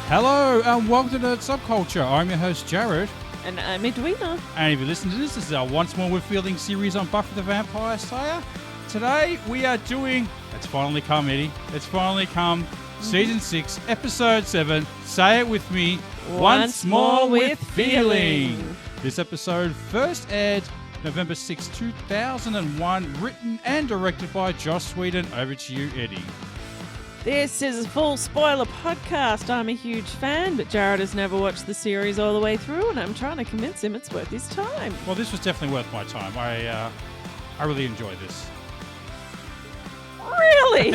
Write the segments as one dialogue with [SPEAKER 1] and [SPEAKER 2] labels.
[SPEAKER 1] Hello and welcome to Subculture. I'm your host Jared.
[SPEAKER 2] And I'm Edwina.
[SPEAKER 1] And if you listen to this is our Once More With Feeling series on Buffy the Vampire Slayer. Today we are doing, it's finally come Eddie, it's finally come, Season 6, Episode 7, Say It With Me, Once More With Feeling. This episode first aired November 6, 2001, written and directed by Joss Whedon. Over to you, Eddie.
[SPEAKER 2] This is a full spoiler podcast. I'm a huge fan, but Jared has never watched the series all the way through, and I'm trying to convince him it's worth his time.
[SPEAKER 1] Well, this was definitely worth my time. I really enjoyed this.
[SPEAKER 2] Really?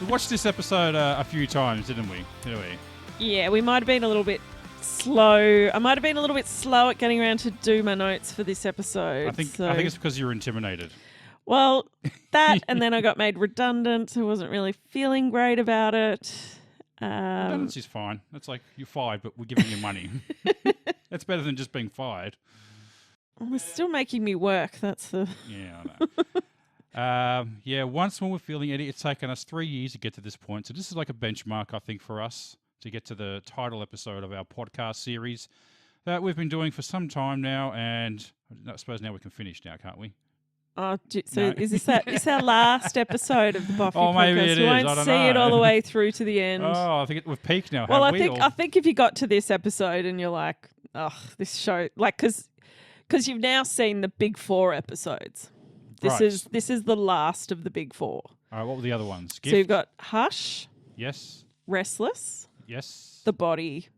[SPEAKER 1] We watched this episode a few times, didn't we?
[SPEAKER 2] Yeah, we might have been a little bit slow. I might have been a little bit slow at getting around to do my notes for this episode.
[SPEAKER 1] I think it's because you were intimidated.
[SPEAKER 2] Well, that, and then I got made redundant, so I wasn't really feeling great about it.
[SPEAKER 1] Redundancy's fine. It's like you're fired, but we're giving you money. That's better than just being fired.
[SPEAKER 2] Well, it's still making me work. That's the...
[SPEAKER 1] Yeah, I know. Once More With Feeling, Eddie, it's taken us 3 years to get to this point. So this is like a benchmark, I think, for us to get to the title episode of our podcast series that we've been doing for some time now. And I suppose now we can finish now, can't we?
[SPEAKER 2] Oh, so no. Is this our last episode of the Buffy podcast?
[SPEAKER 1] Maybe it is.
[SPEAKER 2] We won't
[SPEAKER 1] I don't
[SPEAKER 2] see
[SPEAKER 1] know.
[SPEAKER 2] it all the way through to the end.
[SPEAKER 1] Oh, I think we've peaked now.
[SPEAKER 2] Well, I think if you got to this episode and you're like, oh, this show, like, because you've now seen the big 4 episodes. This is the last of the big 4.
[SPEAKER 1] All right, what were the other ones? Gift?
[SPEAKER 2] So you've got Hush.
[SPEAKER 1] Yes.
[SPEAKER 2] Restless.
[SPEAKER 1] Yes.
[SPEAKER 2] The Body.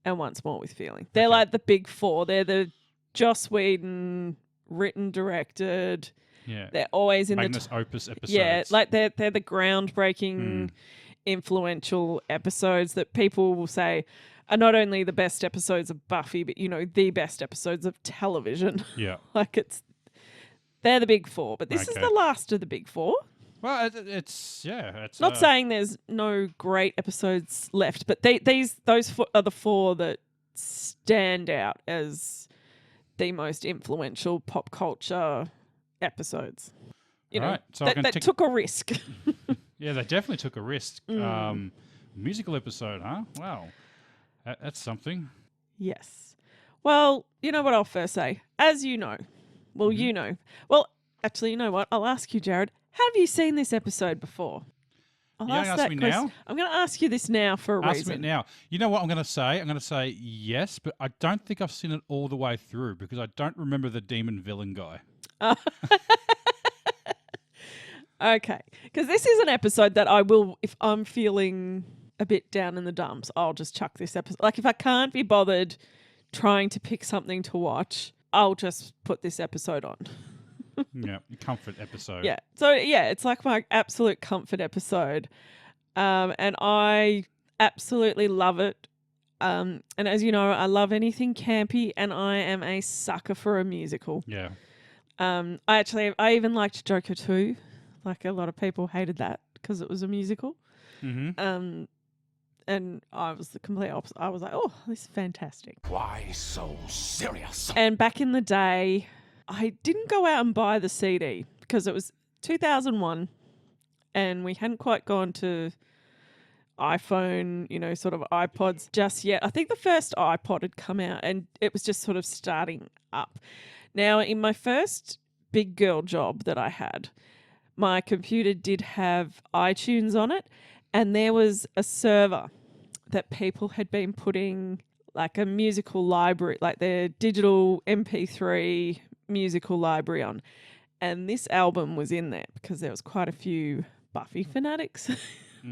[SPEAKER 2] And Once More With Feeling. They're like the big 4. They're the Joss Whedon written, directed.
[SPEAKER 1] Yeah.
[SPEAKER 2] They're always in
[SPEAKER 1] Magnus Opus episodes.
[SPEAKER 2] Yeah, like they're the groundbreaking, influential episodes that people will say are not only the best episodes of Buffy, but, the best episodes of television.
[SPEAKER 1] Yeah.
[SPEAKER 2] They're the big 4, but this is the last of the big 4.
[SPEAKER 1] Well, it's
[SPEAKER 2] not saying there's no great episodes left, but those are the 4 that stand out as the most influential pop culture episodes.
[SPEAKER 1] So
[SPEAKER 2] that took a risk.
[SPEAKER 1] Yeah, they definitely took a risk. Musical episode, huh? Wow. That's something.
[SPEAKER 2] Yes. Well, you know what I'll first say? As you know. Well, you know. Well, actually, you know what? I'll ask you, Jared. Have you seen this episode before?
[SPEAKER 1] You're going to ask me now?
[SPEAKER 2] I'm going to ask you this now for a reason.
[SPEAKER 1] Ask me now. You know what I'm going to say? I'm going to say yes, but I don't think I've seen it all the way through because I don't remember the demon villain guy.
[SPEAKER 2] Okay. Because this is an episode that I will, if I'm feeling a bit down in the dumps, I'll just chuck this episode. Like if I can't be bothered trying to pick something to watch, I'll just put this episode on.
[SPEAKER 1] Yeah, comfort episode.
[SPEAKER 2] Yeah. So, yeah, it's like my absolute comfort episode. And I absolutely love it. And as you know, I love anything campy and I am a sucker for a musical.
[SPEAKER 1] Yeah.
[SPEAKER 2] I even liked Joker 2. Like a lot of people hated that because it was a musical.
[SPEAKER 1] Mm-hmm.
[SPEAKER 2] And I was the complete opposite. I was like, oh, this is fantastic.
[SPEAKER 3] Why so serious?
[SPEAKER 2] And back in the day, I didn't go out and buy the CD because it was 2001 and we hadn't quite gone to iPhone, sort of iPods just yet. I think the first iPod had come out and it was just sort of starting up. Now, in my first big girl job that I had, my computer did have iTunes on it and there was a server that people had been putting like a musical library, like their digital MP3 musical library on. And this album was in there because there was quite a few Buffy fanatics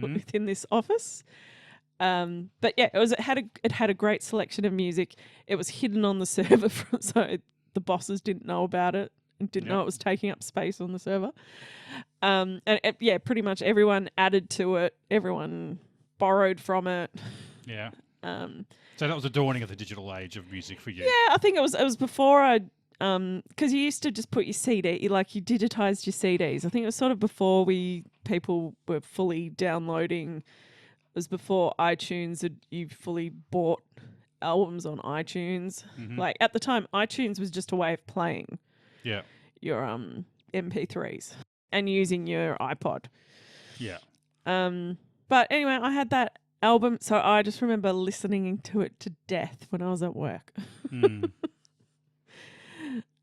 [SPEAKER 2] within this office. But yeah, it had a great selection of music. It was hidden on the server so the bosses didn't know about it and didn't know it was taking up space on the server. And pretty much everyone added to it. Everyone borrowed from it.
[SPEAKER 1] Yeah. So that was the dawning of the digital age of music for you.
[SPEAKER 2] Yeah, I think it was before I because you used to just put your CD, you digitized your CDs. I think it was sort of before people were fully downloading. It was before iTunes you fully bought albums on iTunes. Like at the time, iTunes was just a way of playing your MP3s and using your iPod.
[SPEAKER 1] Yeah.
[SPEAKER 2] But anyway, I had that album, so I just remember listening to it to death when I was at work.
[SPEAKER 1] Mm.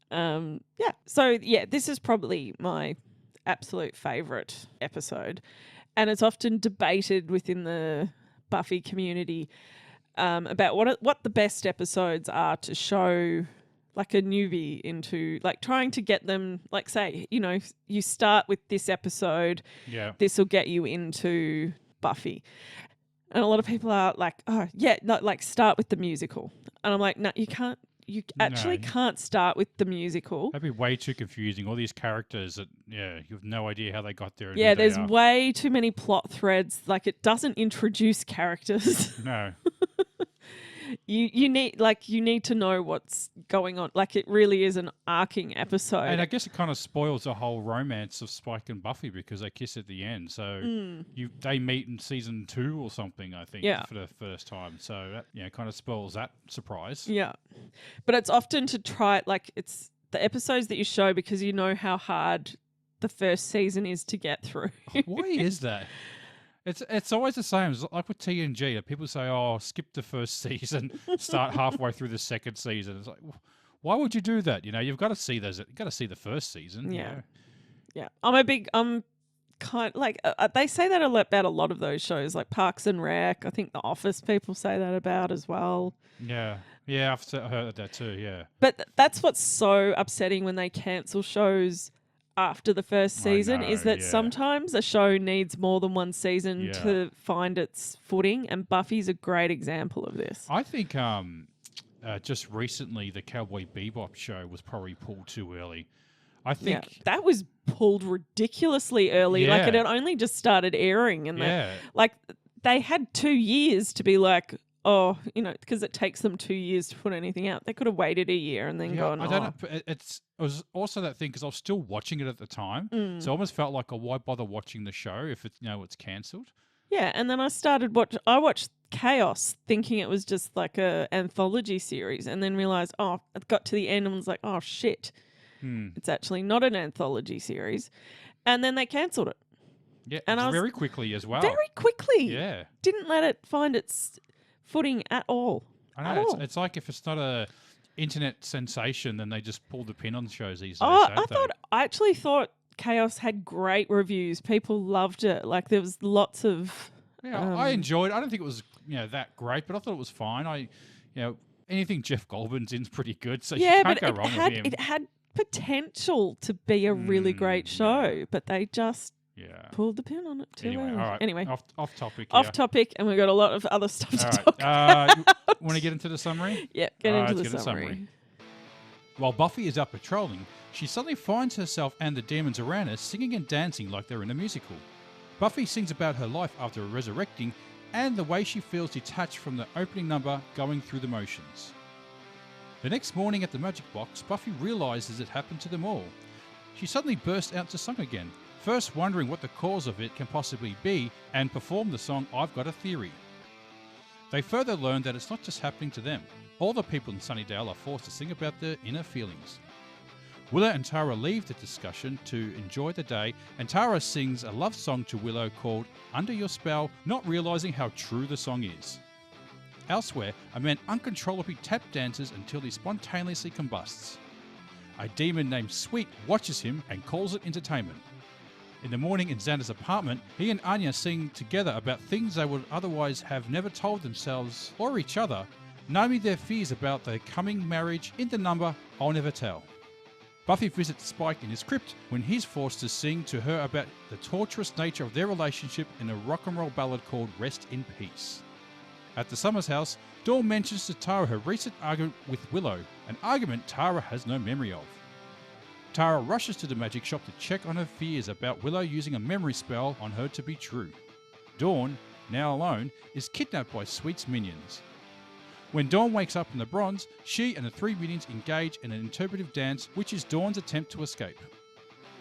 [SPEAKER 2] Yeah. So yeah, this is probably my absolute favorite episode, and it's often debated within the Buffy community about what the best episodes are to show like a newbie into, like trying to get them, like say, you know, you start with this episode,
[SPEAKER 1] Yeah.
[SPEAKER 2] this will get you into Buffy. And a lot of people are like, oh yeah, not like start with the musical. And I'm like, no, you can't. You actually can't start with the musical.
[SPEAKER 1] That'd be way too confusing. All these characters that, you have no idea how they got there. And
[SPEAKER 2] Yeah,
[SPEAKER 1] who they
[SPEAKER 2] there's
[SPEAKER 1] are.
[SPEAKER 2] way too many plot threads. Like, it doesn't introduce characters.
[SPEAKER 1] No.
[SPEAKER 2] You need to know what's going on. Like, it really is an arcing episode.
[SPEAKER 1] And I guess it kind of spoils the whole romance of Spike and Buffy because they kiss at the end. So they meet in season 2 or something, I think, for the first time. So that kind of spoils that surprise.
[SPEAKER 2] Yeah. But it's often to try, like, it's the episodes that you show because you know how hard the first season is to get through.
[SPEAKER 1] Why is that? It's always the same. It's like with TNG. People say, "Oh, skip the first season, start halfway through the second season." It's like, why would you do that? You've got to see those. You've got to see the first season.
[SPEAKER 2] Yeah, yeah. I'm kind like they say that about a lot of those shows, like Parks and Rec. I think The Office people say that about as well.
[SPEAKER 1] Yeah, I've heard that too. Yeah,
[SPEAKER 2] but that's what's so upsetting when they cancel shows after the first season, is that sometimes a show needs more than one season to find its footing, and Buffy's a great example of this.
[SPEAKER 1] I think just recently the Cowboy Bebop show was probably pulled too early. I think
[SPEAKER 2] that was pulled ridiculously early. Like, it had only just started airing, and they had 2 years to be like, oh, because it takes them 2 years to put anything out. They could have waited a year and then gone.
[SPEAKER 1] I don't know. It was also that thing because I was still watching it at the time, so I almost felt like, why bother watching the show if it's cancelled?
[SPEAKER 2] Yeah, and then I watched Chaos thinking it was just like a anthology series, and then realized, I got to the end and was like, oh shit, it's actually not an anthology series, and then they cancelled it.
[SPEAKER 1] Yeah, and very quickly as well.
[SPEAKER 2] Very quickly.
[SPEAKER 1] Yeah,
[SPEAKER 2] didn't let it find its footing at all.
[SPEAKER 1] I know. It's like if it's not a internet sensation, then they just pull the pin on shows these days.
[SPEAKER 2] I actually thought Chaos had great reviews. People loved it. Like, there was lots of.
[SPEAKER 1] Yeah, I enjoyed it. I don't think it was that great, but I thought it was fine. Anything Jeff Goldblum's in's pretty good, so you can't go wrong with him.
[SPEAKER 2] It had potential to be a really great show, but they just pulled the pin on it too early.
[SPEAKER 1] All right.
[SPEAKER 2] Anyway,
[SPEAKER 1] off topic.
[SPEAKER 2] Off topic, and we've got a lot of other stuff to talk about.
[SPEAKER 1] Want to get into the summary?
[SPEAKER 2] Yeah, get into the summary.
[SPEAKER 1] While Buffy is out patrolling, she suddenly finds herself and the demons around her singing and dancing like they're in a musical. Buffy sings about her life after resurrecting and the way she feels detached from the opening number, going through the motions. The next morning at the Magic Box, Buffy realizes it happened to them all. She suddenly bursts out into song again, first wondering what the cause of it can possibly be, and perform the song I've Got a Theory. They further learn that it's not just happening to them. All the people in Sunnydale are forced to sing about their inner feelings. Willow and Tara leave the discussion to enjoy the day, and Tara sings a love song to Willow called Under Your Spell, not realizing how true the song is. Elsewhere, a man uncontrollably tap dances until he spontaneously combusts. A demon named Sweet watches him and calls it entertainment. In the morning in Xander's apartment, he and Anya sing together about things they would otherwise have never told themselves or each other, naming their fears about their coming marriage in the number I'll Never Tell. Buffy visits Spike in his crypt when he's forced to sing to her about the torturous nature of their relationship in a rock and roll ballad called Rest in Peace. At the Summers house, Dawn mentions to Tara her recent argument with Willow, an argument Tara has no memory of. Tara rushes to the magic shop to check on her fears about Willow using a memory spell on her to be true. Dawn, now alone, is kidnapped by Sweet's minions. When Dawn wakes up in the Bronze, she and the 3 minions engage in an interpretive dance, which is Dawn's attempt to escape.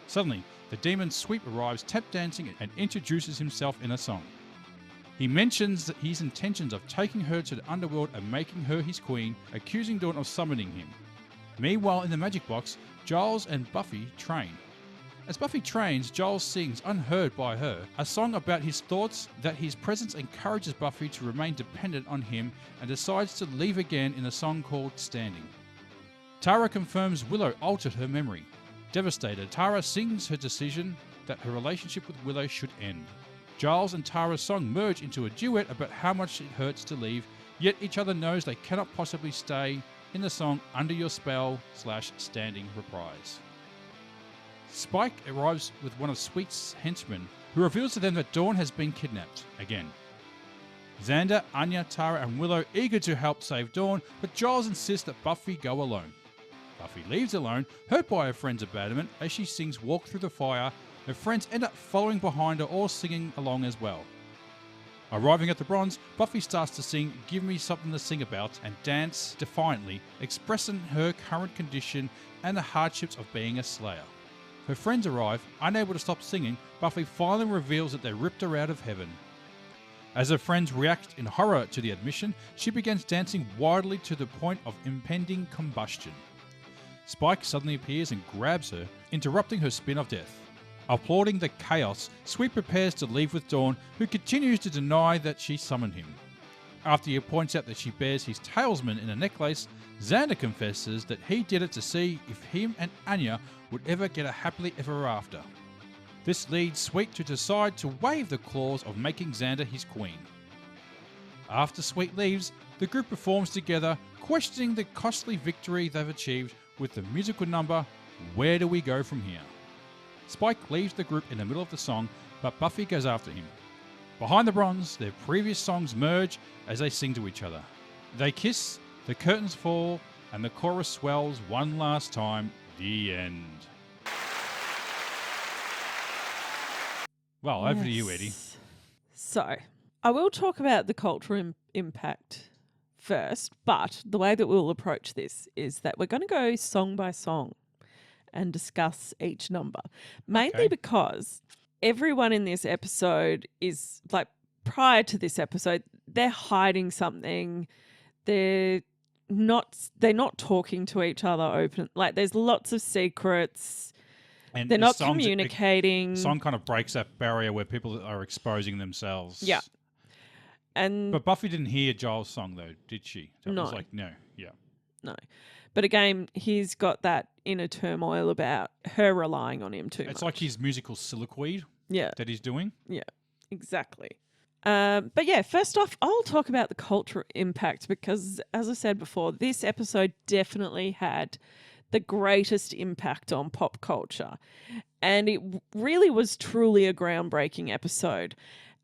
[SPEAKER 1] Suddenly, the demon Sweep arrives tap dancing and introduces himself in a song. He mentions his intentions of taking her to the underworld and making her his queen, accusing Dawn of summoning him. Meanwhile, in the Magic Box, Giles and Buffy train. As Buffy trains, Giles sings, unheard by her, a song about his thoughts that his presence encourages Buffy to remain dependent on him and decides to leave again in a song called Standing. Tara confirms Willow altered her memory. Devastated, Tara sings her decision that her relationship with Willow should end. Giles and Tara's song merge into a duet about how much it hurts to leave, yet each other knows they cannot possibly stay in the song Under Your Spell / Standing reprise. Spike arrives with one of Sweet's henchmen, who reveals to them that Dawn has been kidnapped again. Xander, Anya, Tara and Willow eager to help save Dawn, but Giles insists that Buffy go alone. Buffy leaves alone, hurt by her friend's abandonment. As she sings Walk Through the Fire, her friends end up following behind her or singing along as well. Arriving at the Bronze, Buffy starts to sing Give Me Something to Sing About and dance defiantly, expressing her current condition and the hardships of being a Slayer. Her friends arrive, unable to stop singing. Buffy finally reveals that they ripped her out of heaven. As her friends react in horror to the admission, she begins dancing wildly to the point of impending combustion. Spike suddenly appears and grabs her, interrupting her spin of death. Applauding the chaos, Sweet prepares to leave with Dawn, who continues to deny that she summoned him. After he points out that she bears his talisman in a necklace, Xander confesses that he did it to see if him and Anya would ever get a happily ever after. This leads Sweet to decide to waive the clause of making Xander his queen. After Sweet leaves, the group performs together, questioning the costly victory they've achieved with the musical number Where Do We Go From Here? Spike leaves the group in the middle of the song, but Buffy goes after him. Behind the Bronze, their previous songs merge as they sing to each other. They kiss, the curtains fall, and the chorus swells one last time. The end. Well, over to you, Eddie.
[SPEAKER 2] So, I will talk about the cultural impact first, but the way that we'll approach this is that we're going to go song by song and discuss each number. Mainly because everyone in this episode is, like, prior to this episode, they're hiding something. They're not talking to each other open. Like, there's lots of secrets.
[SPEAKER 1] And
[SPEAKER 2] they're not communicating.
[SPEAKER 1] The song kind of breaks that barrier where people are exposing themselves.
[SPEAKER 2] Yeah.
[SPEAKER 1] But Buffy didn't hear Giles' song, though, did she? That
[SPEAKER 2] No.
[SPEAKER 1] was like, no. Yeah.
[SPEAKER 2] No. But again, he's got that inner turmoil about her relying on him too much.
[SPEAKER 1] It's like his musical soliloquy that he's doing.
[SPEAKER 2] Yeah, exactly. But yeah, first off, I'll talk about the cultural impact because, as I said before, this episode definitely had the greatest impact on pop culture. And it really was truly a groundbreaking episode.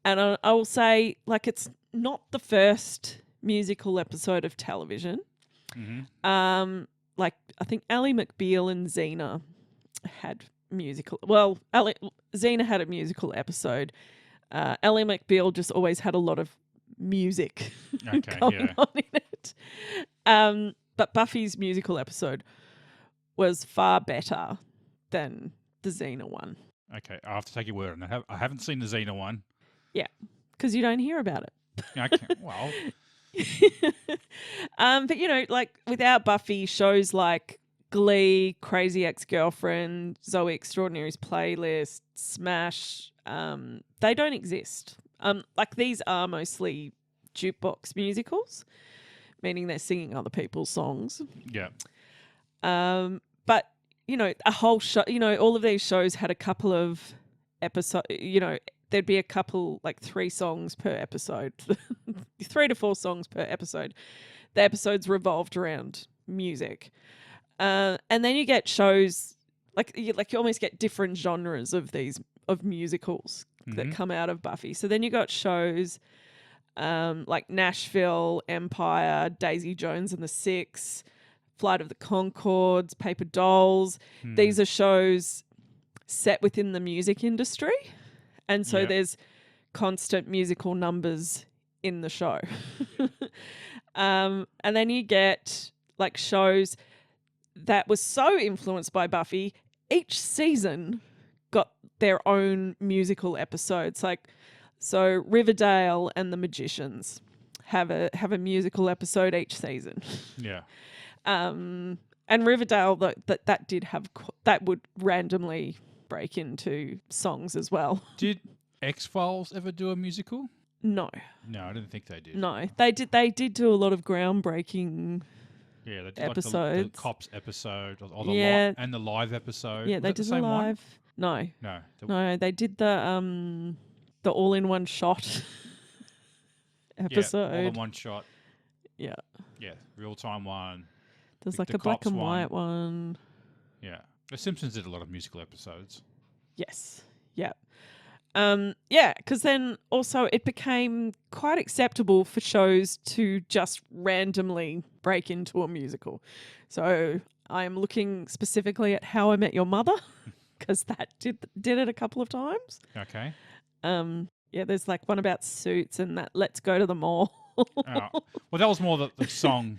[SPEAKER 2] And I will say, like, it's not the first musical episode of television. Mm-hmm. Like, I think Ally McBeal and Xena had musical. Well, Xena had a musical episode. Ally McBeal just always had a lot of music going on in it. But Buffy's musical episode was far better than the Xena one.
[SPEAKER 1] Okay, I have to take your word on that. I haven't seen the Xena one.
[SPEAKER 2] Yeah, because you don't hear about it.
[SPEAKER 1] Okay, well.
[SPEAKER 2] But you know, like, without Buffy, shows like Glee, Crazy Ex-Girlfriend, Zoe Extraordinary's Playlist, Smash, they don't exist. Like, these are mostly jukebox musicals, meaning they're singing other people's songs.
[SPEAKER 1] Yeah.
[SPEAKER 2] But you know, a whole show. You know, all of these shows had a couple of episodes. You know, there'd be a couple, like 3 songs per episode, 3 to 4 songs per episode. The episodes revolved around music. And then you get shows, like you almost get different genres of musicals that come out of Buffy. So then you got shows like Nashville, Empire, Daisy Jones and the Six, Flight of the Conchords, Paper Dolls. These are shows set within the music industry. And so there's constant musical numbers in the show. And then you get, like, shows that was so influenced by Buffy, each season got their own musical episodes. Like, so Riverdale and The Magicians have a musical episode each season.
[SPEAKER 1] Yeah.
[SPEAKER 2] And Riverdale, that would randomly break into songs as well.
[SPEAKER 1] Did X-Files ever do a musical?
[SPEAKER 2] No,
[SPEAKER 1] No, I didn't think they did.
[SPEAKER 2] no, they did. They did do a lot of groundbreaking.
[SPEAKER 1] Yeah, they did
[SPEAKER 2] Episodes.
[SPEAKER 1] like the Cops episode or the
[SPEAKER 2] Yeah.
[SPEAKER 1] and the live episode.
[SPEAKER 2] Yeah,
[SPEAKER 1] Was
[SPEAKER 2] they
[SPEAKER 1] it the
[SPEAKER 2] did the
[SPEAKER 1] same one?
[SPEAKER 2] live. No,
[SPEAKER 1] No.
[SPEAKER 2] no, they did the all-in-one shot episode.
[SPEAKER 1] Yeah, all in one shot.
[SPEAKER 2] Yeah.
[SPEAKER 1] Yeah, real-time one.
[SPEAKER 2] There's
[SPEAKER 1] Like
[SPEAKER 2] like
[SPEAKER 1] the
[SPEAKER 2] a black
[SPEAKER 1] Cops
[SPEAKER 2] and
[SPEAKER 1] one.
[SPEAKER 2] white one.
[SPEAKER 1] Yeah. The Simpsons did a lot of musical episodes.
[SPEAKER 2] Yes. Yeah. Yeah, because then also it became quite acceptable for shows to just randomly break into a musical. So I am looking specifically at How I Met Your Mother because that did it a couple of times.
[SPEAKER 1] Okay.
[SPEAKER 2] Yeah, there's like one about Suits and that Let's Go to the Mall.
[SPEAKER 1] Oh. Well, that was more the song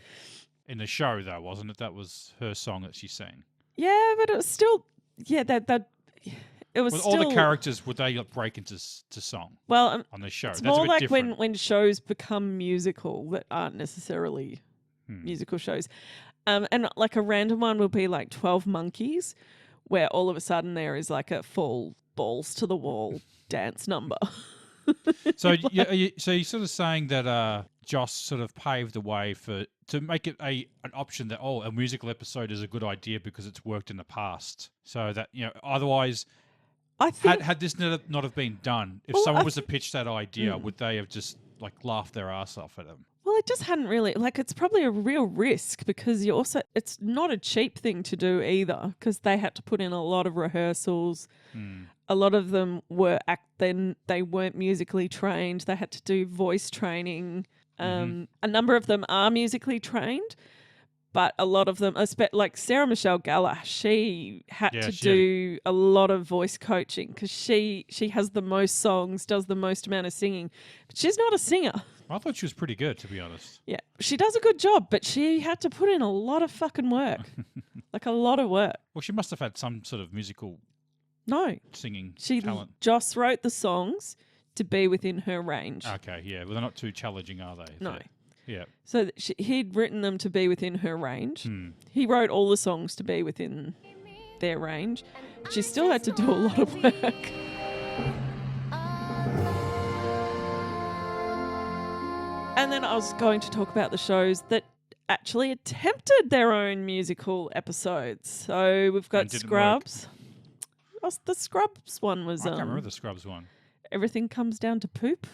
[SPEAKER 1] in the show, though, wasn't it? That was her song that she sang.
[SPEAKER 2] Yeah, but it was still that it was
[SPEAKER 1] With
[SPEAKER 2] still
[SPEAKER 1] all the characters, would they break into to song
[SPEAKER 2] well.
[SPEAKER 1] on the show?
[SPEAKER 2] It's
[SPEAKER 1] That's a
[SPEAKER 2] more
[SPEAKER 1] bit
[SPEAKER 2] like
[SPEAKER 1] different.
[SPEAKER 2] when shows become musical that aren't necessarily musical shows. And like a random one will be like 12 Monkeys, where all of a sudden there is like a full balls to the wall dance number.
[SPEAKER 1] So, so you're sort of saying that Joss sort of paved the way to make it an option that a musical episode is a good idea because it's worked in the past. So that otherwise,
[SPEAKER 2] I think
[SPEAKER 1] had this not have been done, if
[SPEAKER 2] Well,
[SPEAKER 1] someone
[SPEAKER 2] I
[SPEAKER 1] was to pitch that idea, would they have just like laughed their ass off at him?
[SPEAKER 2] well, it just hadn't really it's probably a real risk because it's not a cheap thing to do either because they had to put in a lot of rehearsals. A lot of them were they weren't musically trained. They had to do voice training. A number of them are musically trained, but a lot of them, like Sarah Michelle Gellar, she had to do a lot of voice coaching because she has the most songs, does the most amount of singing, but she's not a singer.
[SPEAKER 1] I thought she was pretty good, to be honest.
[SPEAKER 2] Yeah, she does a good job, but she had to put in a lot of fucking work, like a lot of work.
[SPEAKER 1] Well, she must have had some sort of musical
[SPEAKER 2] No,
[SPEAKER 1] singing
[SPEAKER 2] she
[SPEAKER 1] talent.
[SPEAKER 2] Joss wrote the songs to be within her range.
[SPEAKER 1] Okay, yeah. Well, they're not too challenging, are they?
[SPEAKER 2] No.
[SPEAKER 1] Yeah.
[SPEAKER 2] So he'd written them to be within her range. He wrote all the songs to be within their range. She still had to do a lot of work. And then I was going to talk about the shows that actually attempted their own musical episodes. So we've got
[SPEAKER 1] didn't
[SPEAKER 2] Scrubs. The Scrubs one was
[SPEAKER 1] I can't remember the Scrubs one.
[SPEAKER 2] Everything Comes Down to Poop.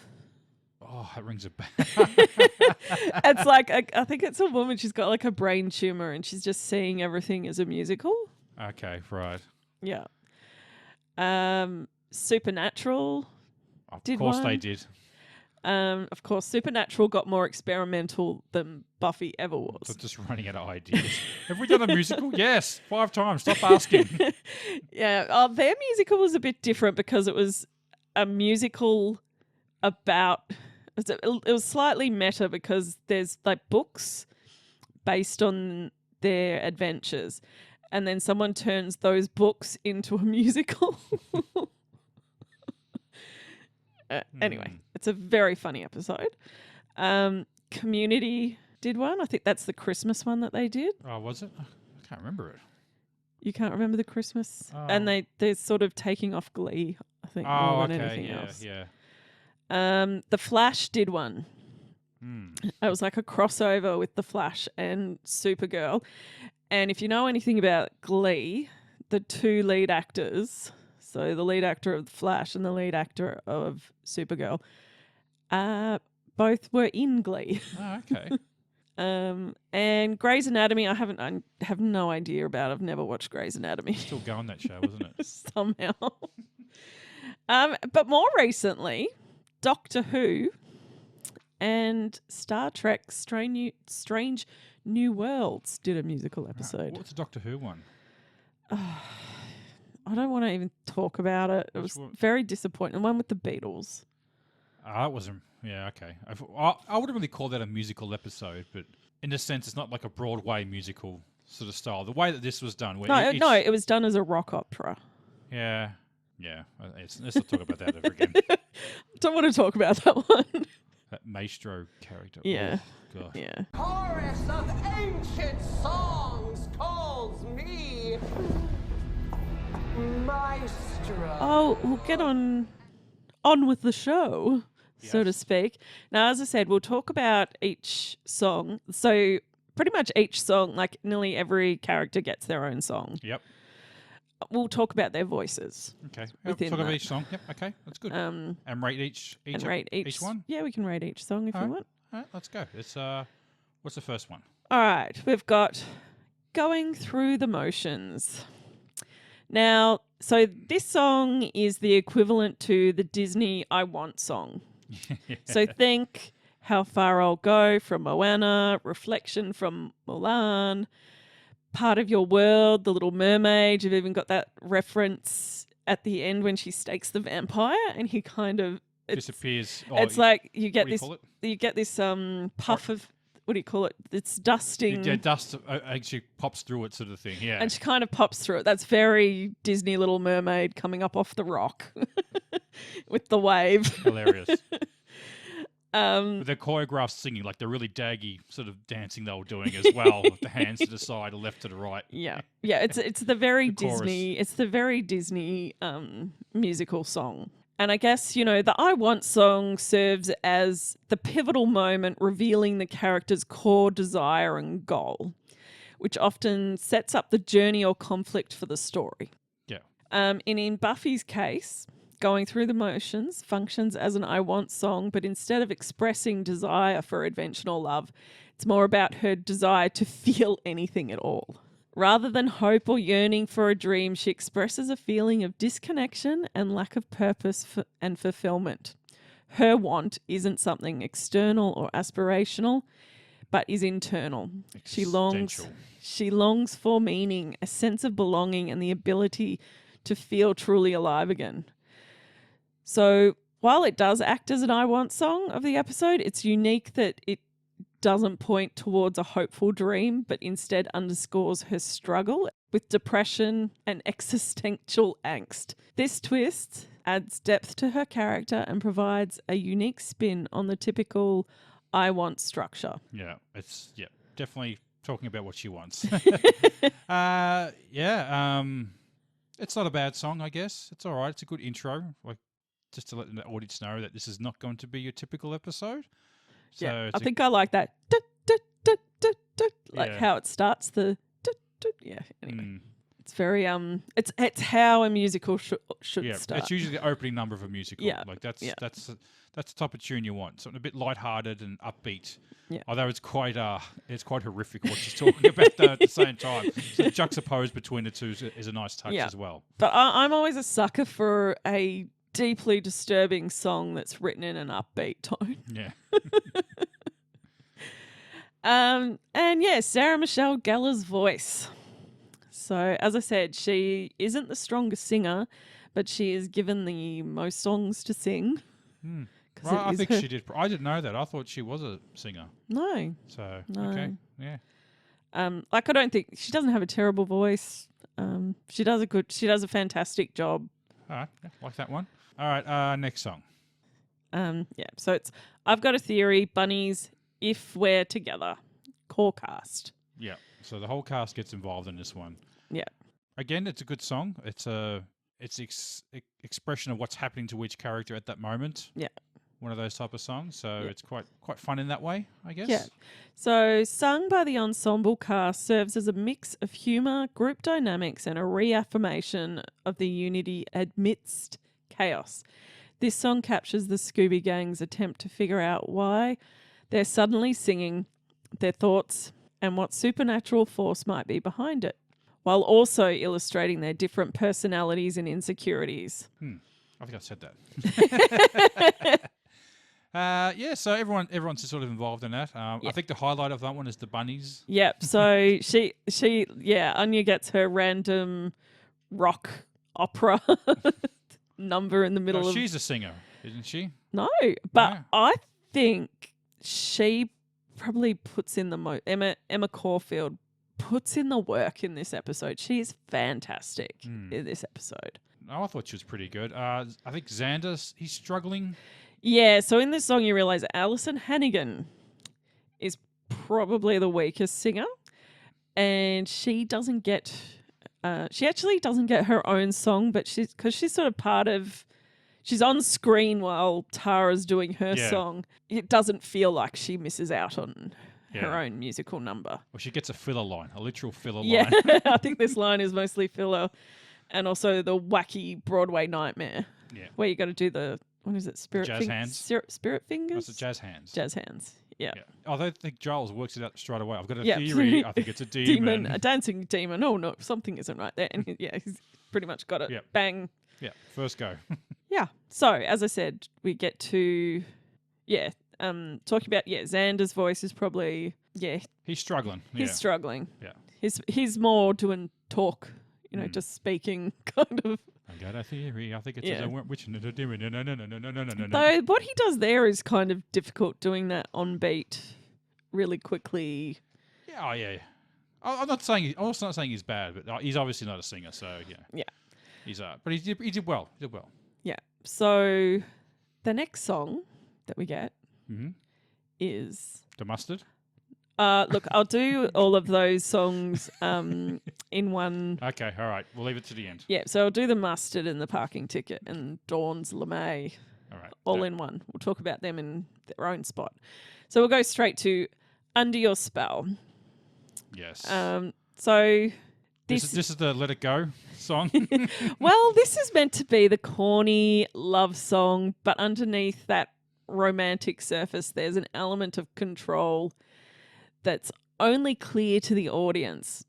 [SPEAKER 1] Oh, that rings a bell.
[SPEAKER 2] It's like I think it's a woman. She's got like a brain tumor, and she's just seeing everything as a musical.
[SPEAKER 1] Okay, right.
[SPEAKER 2] Yeah. Supernatural.
[SPEAKER 1] Of
[SPEAKER 2] Did
[SPEAKER 1] course
[SPEAKER 2] one.
[SPEAKER 1] they did.
[SPEAKER 2] Of course, Supernatural got more experimental than Buffy ever
[SPEAKER 1] They're
[SPEAKER 2] was.
[SPEAKER 1] just running out of ideas. Have we done a musical? Yes, 5 times. Stop asking.
[SPEAKER 2] Yeah. Their musical was a bit different because it was a musical about. It was slightly meta because there's like books based on their adventures, and then someone turns those books into a musical. Anyway, it's a very funny episode. Community did one. I think that's the Christmas one that they did.
[SPEAKER 1] Oh, was it? I can't remember it.
[SPEAKER 2] You can't remember the Christmas?
[SPEAKER 1] Oh.
[SPEAKER 2] And they're sort of taking off Glee, I think,
[SPEAKER 1] Oh,
[SPEAKER 2] more than
[SPEAKER 1] okay.
[SPEAKER 2] anything
[SPEAKER 1] Yeah,
[SPEAKER 2] else.
[SPEAKER 1] yeah.
[SPEAKER 2] The Flash did one. It was like a crossover with The Flash and Supergirl. And if you know anything about Glee, the two lead actors, so the lead actor of The Flash and the lead actor of Supergirl, both were in Glee.
[SPEAKER 1] Oh, okay.
[SPEAKER 2] And Grey's Anatomy, I have no idea about. I've never watched Grey's Anatomy.
[SPEAKER 1] Still going that show, wasn't it?
[SPEAKER 2] Somehow. But more recently, Doctor Who and Star Trek Strange New Worlds did a musical episode.
[SPEAKER 1] What's the Doctor Who one?
[SPEAKER 2] I don't want to even talk about it. It
[SPEAKER 1] Which
[SPEAKER 2] was
[SPEAKER 1] one?
[SPEAKER 2] very disappointing. The one with the Beatles.
[SPEAKER 1] That wasn't. Yeah, okay. I wouldn't really call that a musical episode, but in a sense, it's not like a Broadway musical sort of style. The way that this was done. Where
[SPEAKER 2] No, it was done as a rock opera.
[SPEAKER 1] Yeah. Yeah. Let's not talk about that ever again.
[SPEAKER 2] Don't want to talk about that one.
[SPEAKER 1] That maestro character.
[SPEAKER 2] Yeah.
[SPEAKER 1] Oh, gosh.
[SPEAKER 2] Yeah.
[SPEAKER 4] Chorus of ancient songs calls me maestro. Adventurer.
[SPEAKER 2] Oh, we'll get on with the show, so to
[SPEAKER 1] Yes.
[SPEAKER 2] speak. Now, as I said, we'll talk about each song. So pretty much each song, like nearly every character gets their own song.
[SPEAKER 1] Yep.
[SPEAKER 2] We'll talk about their voices.
[SPEAKER 1] Okay. Yep.
[SPEAKER 2] Within
[SPEAKER 1] Talk about
[SPEAKER 2] that.
[SPEAKER 1] each song. Yep. Okay. That's good.
[SPEAKER 2] And
[SPEAKER 1] rate each
[SPEAKER 2] rate
[SPEAKER 1] each one.
[SPEAKER 2] Yeah, we can rate each song if you
[SPEAKER 1] Alright.
[SPEAKER 2] want.
[SPEAKER 1] All right. Let's go. It's what's the first one?
[SPEAKER 2] All right, we've got Going Through the Motions. Now, so this song is the equivalent to the Disney I Want song. So think How Far I'll Go from Moana, Reflection from Mulan, Part of Your World, The Little Mermaid. You've even got that reference at the end when she stakes the vampire and he kind of
[SPEAKER 1] Disappears.
[SPEAKER 2] It's like you get
[SPEAKER 1] what do you
[SPEAKER 2] this
[SPEAKER 1] call it?
[SPEAKER 2] you get this puff of, what do you call it? It's dusting.
[SPEAKER 1] Yeah, dust actually pops through it, sort of thing. Yeah.
[SPEAKER 2] And she kind of pops through it. That's very Disney Little Mermaid coming up off the rock with the wave.
[SPEAKER 1] Hilarious. With their choreographed singing, like the really daggy sort of dancing they were doing as well, with the hands to the side, or left to the right.
[SPEAKER 2] Yeah. It's the very
[SPEAKER 1] The chorus.
[SPEAKER 2] Disney. It's the very Disney musical song. And I guess, the I Want song serves as the pivotal moment revealing the character's core desire and goal, which often sets up the journey or conflict for the story.
[SPEAKER 1] Yeah.
[SPEAKER 2] And in Buffy's case, Going Through the Motions functions as an I Want song, but instead of expressing desire for adventure or love, it's more about her desire to feel anything at all. Rather than hope or yearning for a dream, she expresses a feeling of disconnection and lack of purpose and fulfillment. Her want isn't something external or aspirational, but is internal. She longs for meaning, a sense of belonging, and the ability to feel truly alive again. So while it does act as an I Want song of the episode, it's unique that it doesn't point towards a hopeful dream, but instead underscores her struggle with depression and existential angst. This twist adds depth to her character and provides a unique spin on the typical I Want structure.
[SPEAKER 1] Yeah, it's definitely talking about what she wants. It's not a bad song, I guess. It's all right. It's a good intro, like just to let the audience know that this is not going to be your typical episode. So
[SPEAKER 2] Yeah, I
[SPEAKER 1] it's
[SPEAKER 2] think I like that. Like
[SPEAKER 1] Yeah.
[SPEAKER 2] how it starts. Yeah. Anyway, it's very It's how a musical should start.
[SPEAKER 1] it's usually the opening number of a musical.
[SPEAKER 2] Yeah,
[SPEAKER 1] Like that's
[SPEAKER 2] yeah.
[SPEAKER 1] that's the type of tune you want. Something a bit lighthearted and upbeat.
[SPEAKER 2] Yeah.
[SPEAKER 1] Although it's quite horrific what she's talking about though at the same time. So the juxtaposed between the two is a nice touch
[SPEAKER 2] Yeah.
[SPEAKER 1] as well.
[SPEAKER 2] But I'm always a sucker for a deeply disturbing song that's written in an upbeat tone.
[SPEAKER 1] Yeah.
[SPEAKER 2] And yeah, Sarah Michelle Gellar's voice. So as I said, she isn't the strongest singer, but she is given the most songs to sing. 'Cause
[SPEAKER 1] Well,
[SPEAKER 2] it
[SPEAKER 1] I
[SPEAKER 2] is
[SPEAKER 1] think
[SPEAKER 2] her-
[SPEAKER 1] she did. I didn't know that. I thought she was a singer.
[SPEAKER 2] No.
[SPEAKER 1] So
[SPEAKER 2] No.
[SPEAKER 1] okay, yeah.
[SPEAKER 2] Like I don't think she doesn't have a terrible voice. She does a fantastic job.
[SPEAKER 1] All right, yeah, like that one. All right, next song.
[SPEAKER 2] Yeah. So it's I've Got a Theory, Bunnies, If We're Together, core cast.
[SPEAKER 1] Yeah. So the whole cast gets involved in this one.
[SPEAKER 2] Yeah.
[SPEAKER 1] Again, it's a good song. It's expression of what's happening to each character at that moment.
[SPEAKER 2] Yeah.
[SPEAKER 1] One of those type of songs. So it's quite fun in that way, I guess.
[SPEAKER 2] Yeah. So sung by the ensemble cast serves as a mix of humour, group dynamics, and a reaffirmation of the unity amidst chaos. This song captures the Scooby Gang's attempt to figure out why they're suddenly singing, their thoughts, and what supernatural force might be behind it, while also illustrating their different personalities and insecurities.
[SPEAKER 1] I think I said that. So everyone's just sort of involved in that. I think the highlight of that one is the bunnies.
[SPEAKER 2] Yep. So Anya gets her random rock opera number in the middle of.
[SPEAKER 1] She's a singer, isn't she?
[SPEAKER 2] No, but
[SPEAKER 1] No.
[SPEAKER 2] I think she probably puts in the Emma Caulfield puts in the work in this episode. She's fantastic in this episode.
[SPEAKER 1] Oh, I thought she was pretty good. I think Xander, he's struggling.
[SPEAKER 2] Yeah, so in this song you realise Alison Hannigan is probably the weakest singer, and she doesn't get She actually doesn't get her own song, but because she's sort of part of. She's on screen while Tara's doing her song. It doesn't feel like she misses out on her own musical number.
[SPEAKER 1] Well, she gets a filler line, a literal filler
[SPEAKER 2] Yeah,
[SPEAKER 1] line.
[SPEAKER 2] I think this line is mostly filler, and also the wacky Broadway nightmare.
[SPEAKER 1] Yeah.
[SPEAKER 2] Where you got to do the what is it? Spirit
[SPEAKER 1] hands.
[SPEAKER 2] Spirit fingers.
[SPEAKER 1] What's it? Jazz hands.
[SPEAKER 2] Jazz hands. Yeah.
[SPEAKER 1] I don't think Giles works it out straight away. I've got a theory. I think it's a demon.
[SPEAKER 2] A dancing demon. Oh no, something isn't right there. And he's pretty much got it.
[SPEAKER 1] Yep.
[SPEAKER 2] Bang.
[SPEAKER 1] Yeah, first go.
[SPEAKER 2] Yeah. So as I said, we get to talking about Xander's voice is probably
[SPEAKER 1] He's struggling.
[SPEAKER 2] he's struggling.
[SPEAKER 1] Yeah.
[SPEAKER 2] He's more doing talk, just speaking kind of.
[SPEAKER 1] I got a theory. I think it's a witch. No.
[SPEAKER 2] Though what he does there is kind of difficult, doing that on beat really quickly.
[SPEAKER 1] Yeah. Oh yeah. I'm not saying. I'm also not saying he's bad, but he's obviously not a singer. So yeah.
[SPEAKER 2] Yeah.
[SPEAKER 1] He's but he did well. He did well.
[SPEAKER 2] Yeah. So the next song that we get is
[SPEAKER 1] The Mustard.
[SPEAKER 2] Look, I'll do all of those songs in one.
[SPEAKER 1] Okay, all right. We'll leave it to the end.
[SPEAKER 2] Yeah, so I'll do the Mustard and the Parking Ticket and Dawn's LeMay
[SPEAKER 1] All right.
[SPEAKER 2] in one. We'll talk about them in their own spot. So we'll go straight to Under Your Spell.
[SPEAKER 1] Yes.
[SPEAKER 2] So
[SPEAKER 1] this is the Let It Go song.
[SPEAKER 2] well, this is meant to be the corny love song, but underneath that romantic surface, there's an element of control that's only clear to the audience.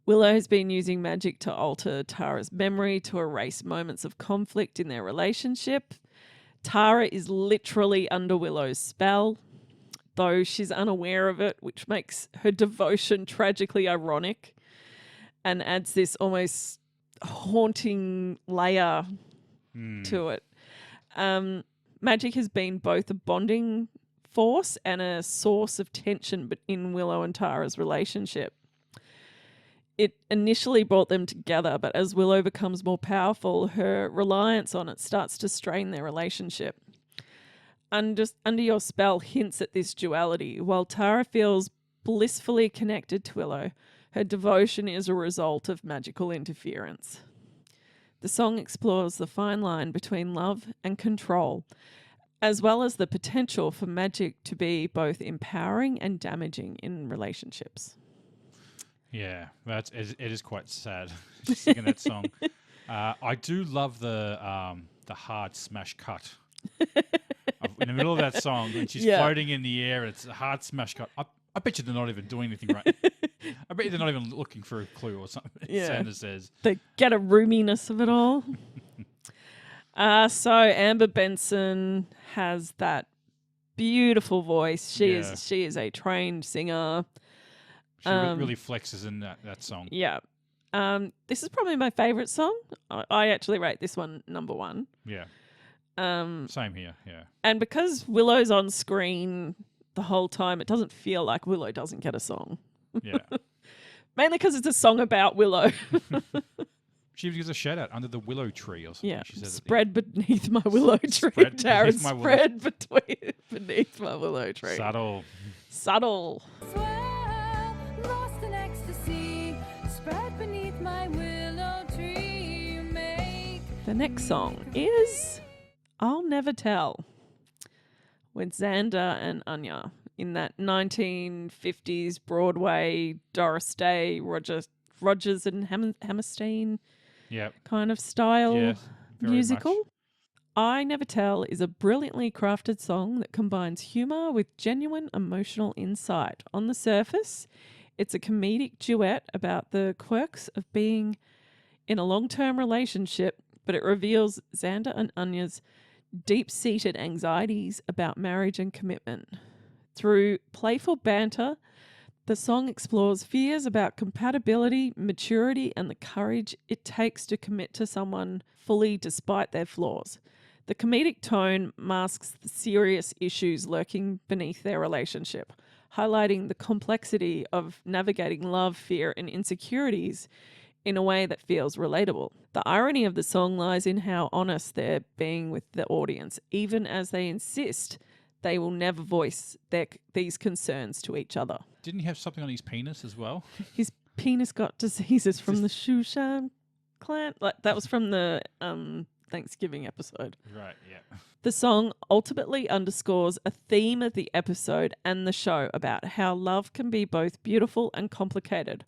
[SPEAKER 2] Willow has been using magic to alter Tara's memory to erase moments of conflict in their relationship. Tara is literally under Willow's spell, though she's unaware of it, which makes her devotion tragically ironic and adds this almost haunting layer to it. Magic has been both a bonding force and a source of tension in Willow and Tara's relationship. It initially brought them together, but as Willow becomes more powerful, her reliance on it starts to strain their relationship. Under Your Spell hints at this duality. While Tara feels blissfully connected to Willow, her devotion is a result of magical interference. The song explores the fine line between love and control, as well as the potential for magic to be both empowering and damaging in relationships.
[SPEAKER 1] Yeah, it is quite sad singing that song. I do love the hard smash cut in the middle of that song when she's floating in the air. It's a hard smash cut. I bet you they're not even doing anything right. I bet you they're not even looking for a clue or something.
[SPEAKER 2] Yeah.
[SPEAKER 1] Sandra says
[SPEAKER 2] They get a roominess of it all. So Amber Benson has that beautiful voice. She is a trained singer.
[SPEAKER 1] She really flexes in that song.
[SPEAKER 2] Yeah. This is probably my favourite song. I actually rate this one number 1.
[SPEAKER 1] Yeah. Same here, yeah.
[SPEAKER 2] And because Willow's on screen the whole time, it doesn't feel like Willow doesn't get a song.
[SPEAKER 1] Yeah.
[SPEAKER 2] Mainly because it's a song about Willow.
[SPEAKER 1] She gives a shout out under the willow tree or something.
[SPEAKER 2] Yeah.
[SPEAKER 1] She says
[SPEAKER 2] Spread beneath my willow tree.
[SPEAKER 1] Spread
[SPEAKER 2] Tara,
[SPEAKER 1] beneath my willow-
[SPEAKER 2] spread beneath my willow tree.
[SPEAKER 1] Subtle.
[SPEAKER 2] Subtle.
[SPEAKER 5] Lost in ecstasy, spread beneath my willow tree, make.
[SPEAKER 2] The next song is I'll Never Tell with Xander and Anya in that 1950s Broadway Doris Day, Rogers and Hammerstein kind of style
[SPEAKER 1] very
[SPEAKER 2] musical.
[SPEAKER 1] much.
[SPEAKER 2] I Never Tell is a brilliantly crafted song that combines humour with genuine emotional insight. On the surface, it's a comedic duet about the quirks of being in a long-term relationship, but it reveals Xander and Anya's deep-seated anxieties about marriage and commitment. Through playful banter, the song explores fears about compatibility, maturity, and the courage it takes to commit to someone fully despite their flaws. The comedic tone masks the serious issues lurking beneath their relationship, highlighting the complexity of navigating love, fear, and insecurities in a way that feels relatable. The irony of the song lies in how honest they're being with the audience, even as they insist they will never voice these concerns to each other.
[SPEAKER 1] Didn't he have something on his penis as well?
[SPEAKER 2] His penis got diseases from the Shushan clan. Like that was from the Thanksgiving episode.
[SPEAKER 1] Right, yeah.
[SPEAKER 2] The song ultimately underscores a theme of the episode and the show about how love can be both beautiful and complicated,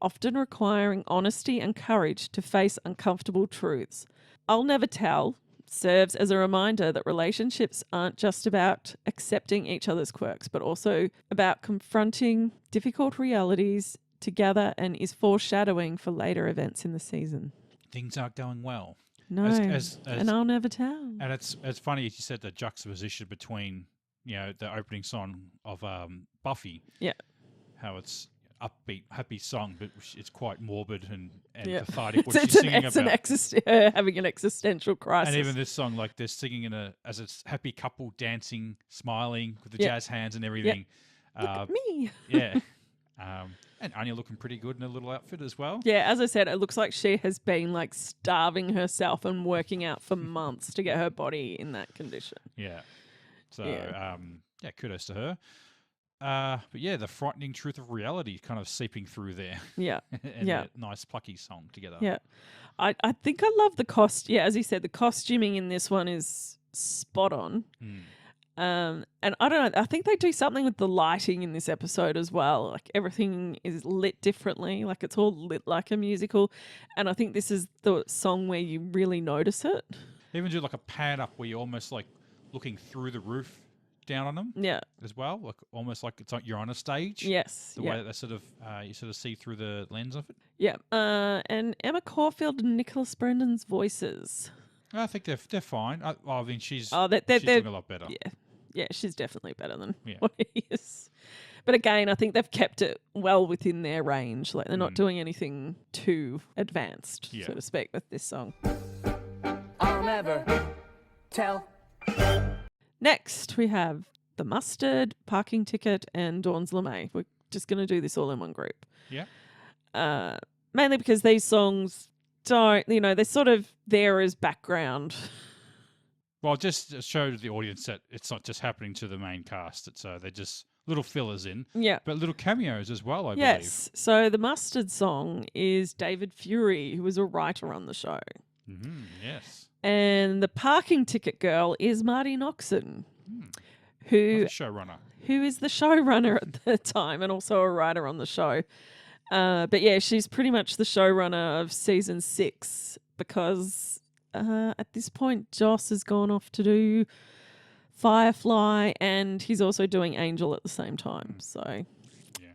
[SPEAKER 2] often requiring honesty and courage to face uncomfortable truths. I'll Never Tell serves as a reminder that relationships aren't just about accepting each other's quirks, but also about confronting difficult realities together, and is foreshadowing for later events in the season.
[SPEAKER 1] Things aren't going well.
[SPEAKER 2] No, and I'll never tell.
[SPEAKER 1] And it's funny you said the juxtaposition between, you know, the opening song of Buffy.
[SPEAKER 2] Yeah.
[SPEAKER 1] How it's upbeat, happy song, but it's quite morbid and
[SPEAKER 2] Yeah.
[SPEAKER 1] cathartic. What she's singing about.
[SPEAKER 2] Having an existential crisis.
[SPEAKER 1] And even this song, like they're singing as a happy couple, dancing, smiling with the
[SPEAKER 2] Yeah.
[SPEAKER 1] jazz hands and everything.
[SPEAKER 2] Look at me.
[SPEAKER 1] Yeah. And Anya looking pretty good in a little outfit as well.
[SPEAKER 2] Yeah, as I said, it looks like she has been like starving herself and working out for months to get her body in that condition.
[SPEAKER 1] Yeah. So,
[SPEAKER 2] Yeah.
[SPEAKER 1] Kudos to her. But yeah, the frightening truth of reality kind of seeping through there.
[SPEAKER 2] Yeah.
[SPEAKER 1] And
[SPEAKER 2] Yeah.
[SPEAKER 1] a nice plucky song together.
[SPEAKER 2] Yeah. I think I love the cost. Yeah, as you said, the costuming in this one is spot on.
[SPEAKER 1] Mm.
[SPEAKER 2] And I don't know, I think they do something with the lighting in this episode as well. Like everything is lit differently. Like it's all lit like a musical. And I think this is the song where you really notice it.
[SPEAKER 1] They even do like a pan up where you're almost like looking through the roof down on them.
[SPEAKER 2] Yeah.
[SPEAKER 1] As well, like almost like it's like you're on a stage.
[SPEAKER 2] Yes.
[SPEAKER 1] The way that they sort of you sort of see through the lens of it.
[SPEAKER 2] Yeah. And Emma Caulfield and Nicholas Brendan's voices.
[SPEAKER 1] I think they're fine. I mean, she's
[SPEAKER 2] They're
[SPEAKER 1] doing a lot better.
[SPEAKER 2] Yeah. Yeah, she's definitely better than
[SPEAKER 1] Yeah.
[SPEAKER 2] what he is. But again, I think they've kept it well within their range. Like they're not doing anything too advanced,
[SPEAKER 1] Yeah.
[SPEAKER 2] so to speak, with this song.
[SPEAKER 4] I'll never tell.
[SPEAKER 2] Next, we have The Mustard, Parking Ticket, and Dawn's LeMay. We're just going to do this all in one group.
[SPEAKER 1] Yeah.
[SPEAKER 2] Mainly because these songs don't, they're sort of there as background.
[SPEAKER 1] Well, just to show the audience that it's not just happening to the main cast. It's they're just little fillers in,
[SPEAKER 2] Yeah.
[SPEAKER 1] but little cameos as well. I
[SPEAKER 2] Yes. So the Mustard song is David Fury, who was a writer on the show.
[SPEAKER 1] believe. Mm-hmm, yes.
[SPEAKER 2] And the Parking Ticket girl is Marty Noxon,
[SPEAKER 1] Like
[SPEAKER 2] who
[SPEAKER 1] a showrunner.
[SPEAKER 2] is the showrunner at the time and also a writer on the show. But yeah, she's pretty much the showrunner of season 6 because at this point Joss has gone off to do Firefly and he's also doing Angel at the same time. So
[SPEAKER 1] Yeah.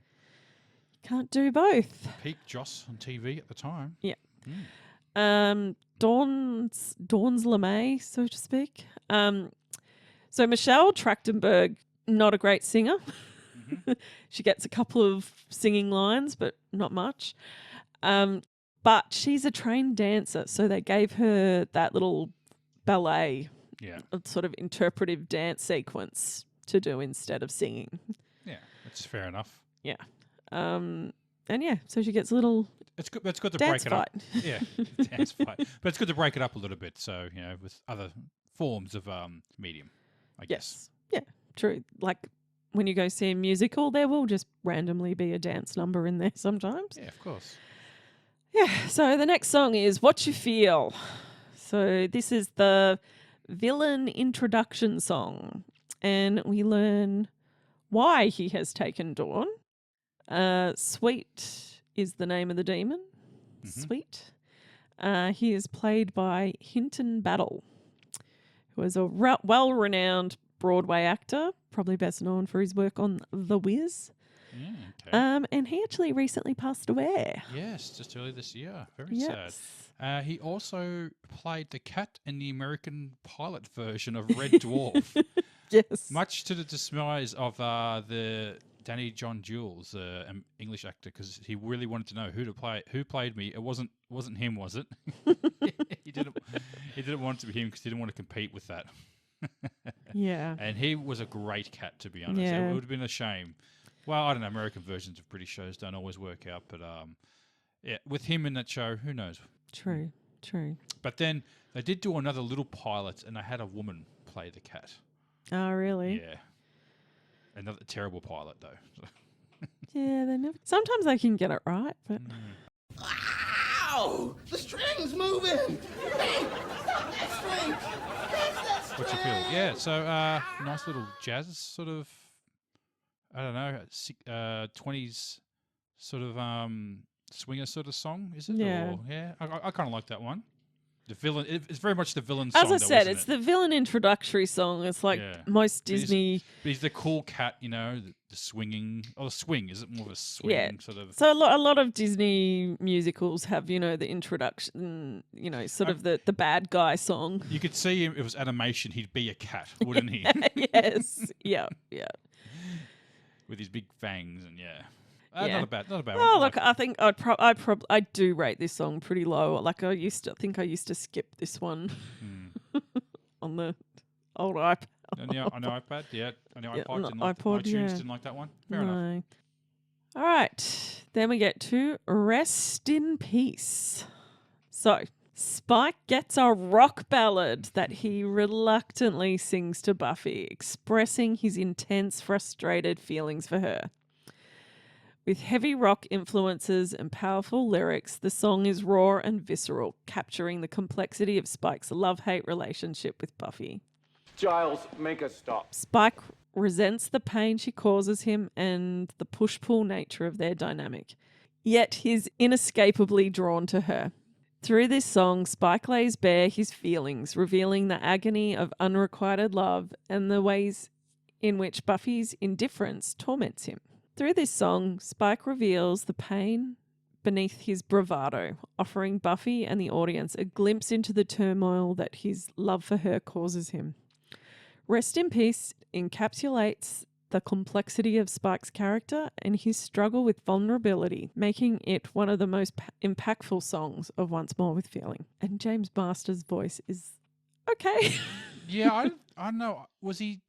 [SPEAKER 2] can't do both.
[SPEAKER 1] Peak Joss on TV at the time.
[SPEAKER 2] Yeah.
[SPEAKER 1] Mm.
[SPEAKER 2] Dawn's LeMay, so to speak. So Michelle Trachtenberg, not a great singer. She gets a couple of singing lines, but not much. But she's a trained dancer, so they gave her that little ballet,
[SPEAKER 1] Yeah.
[SPEAKER 2] sort of interpretive dance sequence to do instead of singing.
[SPEAKER 1] Yeah. That's fair enough.
[SPEAKER 2] Yeah. And yeah, so she gets a little
[SPEAKER 1] It's good. It's good to
[SPEAKER 2] dance
[SPEAKER 1] break it
[SPEAKER 2] fight.
[SPEAKER 1] up. Yeah, dance fight. But it's good to break it up a little bit. So with other forms of medium, I guess.
[SPEAKER 2] Yes. Yeah, true. Like when you go see a musical, there will just randomly be a dance number in there sometimes.
[SPEAKER 1] Yeah, of course.
[SPEAKER 2] Yeah, so the next song is What You Feel. So this is the villain introduction song. And we learn why he has taken Dawn. Sweet is the name of the demon.
[SPEAKER 1] Mhm.
[SPEAKER 2] Sweet. He is played by Hinton Battle, who is a well-renowned Broadway actor, probably best known for his work on The Wiz.
[SPEAKER 1] Yeah. Okay.
[SPEAKER 2] And he actually recently passed away.
[SPEAKER 1] Yes, just earlier this year. Very
[SPEAKER 2] Yes.
[SPEAKER 1] sad. He also played the cat in the American pilot version of Red Dwarf,
[SPEAKER 2] Yes.
[SPEAKER 1] much to the dismay of the Danny John Jules, an English actor, because he really wanted to know who played me. It wasn't him, was it? he didn't want it to be him because he didn't want to compete with that.
[SPEAKER 2] Yeah.
[SPEAKER 1] And he was a great cat, to be honest.
[SPEAKER 2] Yeah.
[SPEAKER 1] It would have been a shame. Well, I don't know. American versions of British shows don't always work out, but yeah, with him in that show, who knows?
[SPEAKER 2] True.
[SPEAKER 1] But then they did do another little pilot, and they had a woman play the cat.
[SPEAKER 2] Oh, really?
[SPEAKER 1] Yeah, another terrible pilot though.
[SPEAKER 2] Yeah, they never. Sometimes they can get it right, but
[SPEAKER 3] Ow! The string's moving! Hey, stop that string! Catch that string!
[SPEAKER 1] What's your feel? Yeah, so nice little jazz sort of, I don't know, 20s sort of swinger sort of song, is it?
[SPEAKER 2] Yeah.
[SPEAKER 1] Or, yeah, I kind of like that one. The villain, it's very much the villain song.
[SPEAKER 2] as I
[SPEAKER 1] though,
[SPEAKER 2] said,
[SPEAKER 1] isn't
[SPEAKER 2] it's
[SPEAKER 1] it?
[SPEAKER 2] the villain introductory song. It's like
[SPEAKER 1] Yeah.
[SPEAKER 2] most
[SPEAKER 1] But he's-
[SPEAKER 2] Disney.
[SPEAKER 1] But he's the cool cat, you know, the swinging, or the swing, is it more of a swing
[SPEAKER 2] Yeah.
[SPEAKER 1] sort of?
[SPEAKER 2] So a lot of Disney musicals have, the introduction, sort of the bad guy song.
[SPEAKER 1] You could see him, if it was animation, he'd be a cat, wouldn't he?
[SPEAKER 2] Yes. Yeah. Yeah.
[SPEAKER 1] With his big fangs and yeah.
[SPEAKER 2] Yeah.
[SPEAKER 1] Not a bad one.
[SPEAKER 2] Oh,
[SPEAKER 1] I
[SPEAKER 2] look,
[SPEAKER 1] like
[SPEAKER 2] I think I do rate this song pretty low. Like I think I used to skip this one on the old iPad.
[SPEAKER 1] On the iPad, yeah. On the
[SPEAKER 2] Yeah,
[SPEAKER 1] iPod,
[SPEAKER 2] on the
[SPEAKER 1] didn't like
[SPEAKER 2] iPod,
[SPEAKER 1] iTunes,
[SPEAKER 2] yeah.
[SPEAKER 1] didn't like that one. Fair enough.
[SPEAKER 2] No. All right. Then we get to Rest in Peace. So, Spike gets a rock ballad that he reluctantly sings to Buffy, expressing his intense, frustrated feelings for her. With heavy rock influences and powerful lyrics, the song is raw and visceral, capturing the complexity of Spike's love-hate relationship with Buffy.
[SPEAKER 6] Giles, make us stop.
[SPEAKER 2] Spike resents the pain she causes him and the push-pull nature of their dynamic. Yet he's inescapably drawn to her. Through this song, Spike lays bare his feelings, revealing the agony of unrequited love and the ways in which Buffy's indifference torments him. Through this song, Spike reveals the pain beneath his bravado, offering Buffy and the audience a glimpse into the turmoil that his love for her causes him. Rest in Peace encapsulates the complexity of Spike's character and his struggle with vulnerability, making it one of the most impactful songs of Once More with Feeling. And James Master's voice is okay.
[SPEAKER 1] Yeah, I don't know. Was he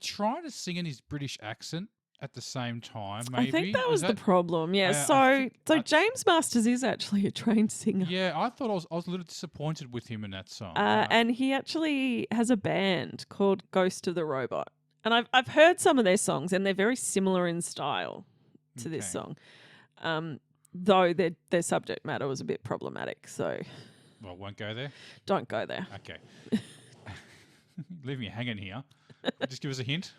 [SPEAKER 1] trying to sing in his British accent at the same time? Maybe
[SPEAKER 2] I think that was the problem. Yeah.
[SPEAKER 1] I think
[SPEAKER 2] James Masters is actually a trained singer.
[SPEAKER 1] Yeah, I thought I was a little disappointed with him in that song.
[SPEAKER 2] And he actually has a band called Ghost of the Robot. And I've heard some of their songs, and they're very similar in style to this
[SPEAKER 1] Okay.
[SPEAKER 2] song. Though their subject matter was a bit problematic. So
[SPEAKER 1] Well, won't go there.
[SPEAKER 2] don't go there.
[SPEAKER 1] Okay. Leave me hanging here. Just give us a hint.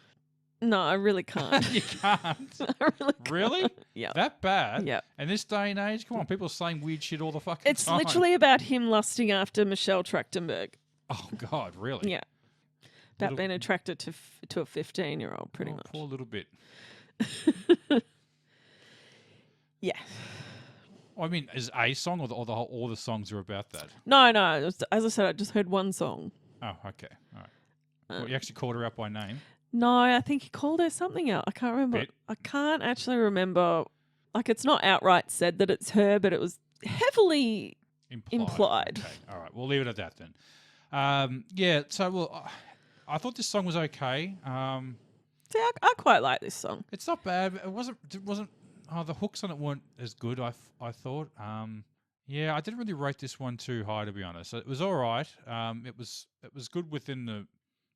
[SPEAKER 2] No, I really can't.
[SPEAKER 1] You can't.
[SPEAKER 2] I really can't.
[SPEAKER 1] Really?
[SPEAKER 2] Yeah.
[SPEAKER 1] That bad?
[SPEAKER 2] Yeah.
[SPEAKER 1] And this day and age, come on, people are saying weird shit all the fucking
[SPEAKER 2] It's
[SPEAKER 1] time.
[SPEAKER 2] literally about him lusting after Michelle Trachtenberg.
[SPEAKER 1] Oh God, really?
[SPEAKER 2] Yeah. About
[SPEAKER 1] Little-
[SPEAKER 2] being attracted to a 15-year-old, pretty
[SPEAKER 1] Oh,
[SPEAKER 2] much.
[SPEAKER 1] Poor little bit.
[SPEAKER 2] Yeah.
[SPEAKER 1] I mean, is a song or all the songs are about that?
[SPEAKER 2] No. It was, as I said, I just heard one song.
[SPEAKER 1] Oh, okay, all right. Well, you actually called her out by name.
[SPEAKER 2] No, I think he called her something else. I can't remember.
[SPEAKER 1] Bit?
[SPEAKER 2] I can't actually remember. Like, it's not outright said that it's her, but it was heavily. Implied.
[SPEAKER 1] Okay, all right. We'll leave it at that then. Yeah. So, well, I thought this song was okay.
[SPEAKER 2] See, I quite like this song.
[SPEAKER 1] It's not bad. It wasn't. Oh, the hooks on it weren't as good. I thought. Yeah, I didn't really rate this one too high, to be honest. It was all right. It was good within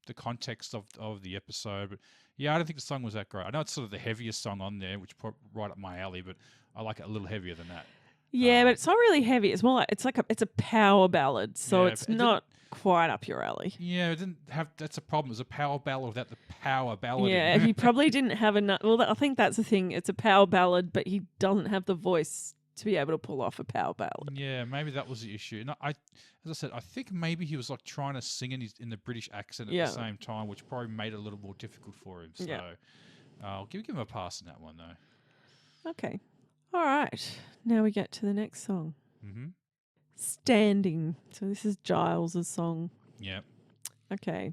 [SPEAKER 1] the context of the episode, but yeah, I don't think the song was that great. I know it's sort of the heaviest song on there, which put right up my alley, but I like it a little heavier than that.
[SPEAKER 2] Yeah, but it's not really heavy. It's more like it's a power ballad, so
[SPEAKER 1] Yeah,
[SPEAKER 2] it's
[SPEAKER 1] but it
[SPEAKER 2] not quite up your alley.
[SPEAKER 1] Yeah, it didn't have. That's a problem. It was a power ballad without the power ballad.
[SPEAKER 2] Yeah, he probably didn't have enough. Well, I think that's the thing. It's a power ballad, but he doesn't have the voice to be able to pull off a power ballad.
[SPEAKER 1] Yeah, maybe that was the issue. And as I said, I think maybe he was like trying to sing in the British accent at
[SPEAKER 2] Yeah.
[SPEAKER 1] the same time, which probably made it a little more difficult for him. So
[SPEAKER 2] Yeah.
[SPEAKER 1] I'll give him a pass on that one though.
[SPEAKER 2] Okay. All right. Now we get to the next song.
[SPEAKER 1] Mm-hmm.
[SPEAKER 2] Standing. So this is Giles' song.
[SPEAKER 1] Yeah,
[SPEAKER 2] Okay.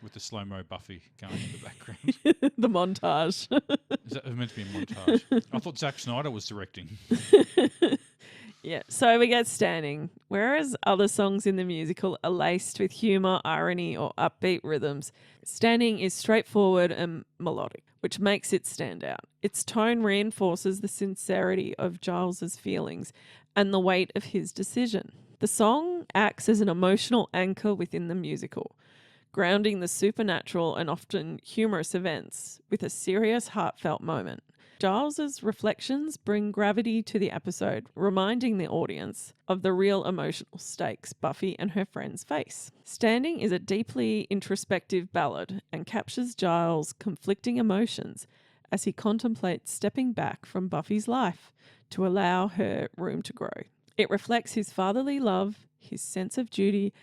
[SPEAKER 1] with the slow mo Buffy going in the background.
[SPEAKER 2] The montage.
[SPEAKER 1] Is that meant to be a montage? I thought Zack Snyder was directing.
[SPEAKER 2] Yeah, so we get Standing. Whereas other songs in the musical are laced with humour, irony, or upbeat rhythms, Standing is straightforward and melodic, which makes it stand out. Its tone reinforces the sincerity of Giles's feelings and the weight of his decision. The song acts as an emotional anchor within the musical, grounding the supernatural and often humorous events with a serious, heartfelt moment. Giles's reflections bring gravity to the episode, reminding the audience of the real emotional stakes Buffy and her friends face. Standing is a deeply introspective ballad and captures Giles' conflicting emotions as he contemplates stepping back from Buffy's life to allow her room to grow. It reflects his fatherly love, his sense of duty,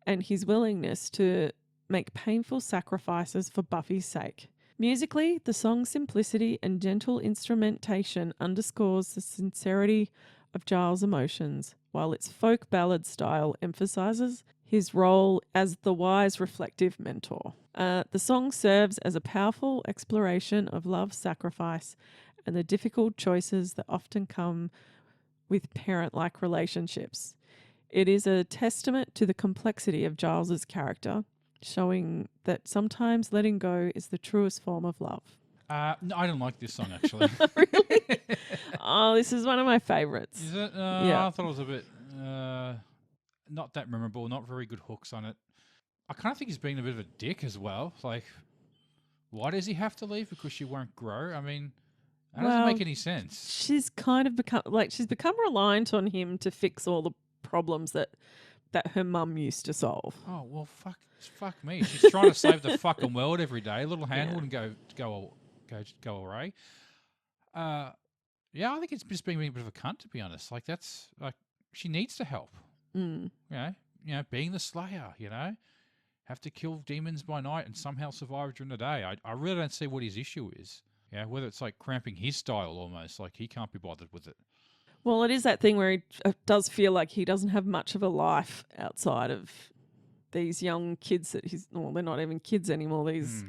[SPEAKER 2] and his willingness to make painful sacrifices for Buffy's sake. Musically, the song's simplicity and gentle instrumentation underscores the sincerity of Giles' emotions, while its folk ballad style emphasizes his role as the wise, reflective mentor. The song serves as a powerful exploration of love, sacrifice, and the difficult choices that often come with parent-like relationships. It is a testament to the complexity of Giles's character, showing that sometimes letting go is the truest form of love.
[SPEAKER 1] No, I don't like this song, actually.
[SPEAKER 2] Really? Oh, this is one of my favourites.
[SPEAKER 1] Is it?
[SPEAKER 2] Yeah.
[SPEAKER 1] I thought it was a bit not that memorable, not very good hooks on it. I kind of think he's being a bit of a dick as well. Like, why does he have to leave? Because she won't grow? I mean, that doesn't make any sense.
[SPEAKER 2] She's kind of become reliant on him to fix all the problems that her mum used to solve.
[SPEAKER 1] Oh, well, fuck me. She's trying to save the fucking world every day. A little hand
[SPEAKER 2] Yeah.
[SPEAKER 1] wouldn't go away. Yeah, I think it's just being a bit of a cunt, to be honest. Like, that's like, she needs to help.
[SPEAKER 2] Mm.
[SPEAKER 1] You know, being the Slayer, have to kill demons by night and somehow survive during the day. I really don't see what his issue is. Yeah, whether it's like cramping his style almost, like he can't be bothered with it.
[SPEAKER 2] Well, it is that thing where he does feel like he doesn't have much of a life outside of these young kids that they're not even kids anymore, these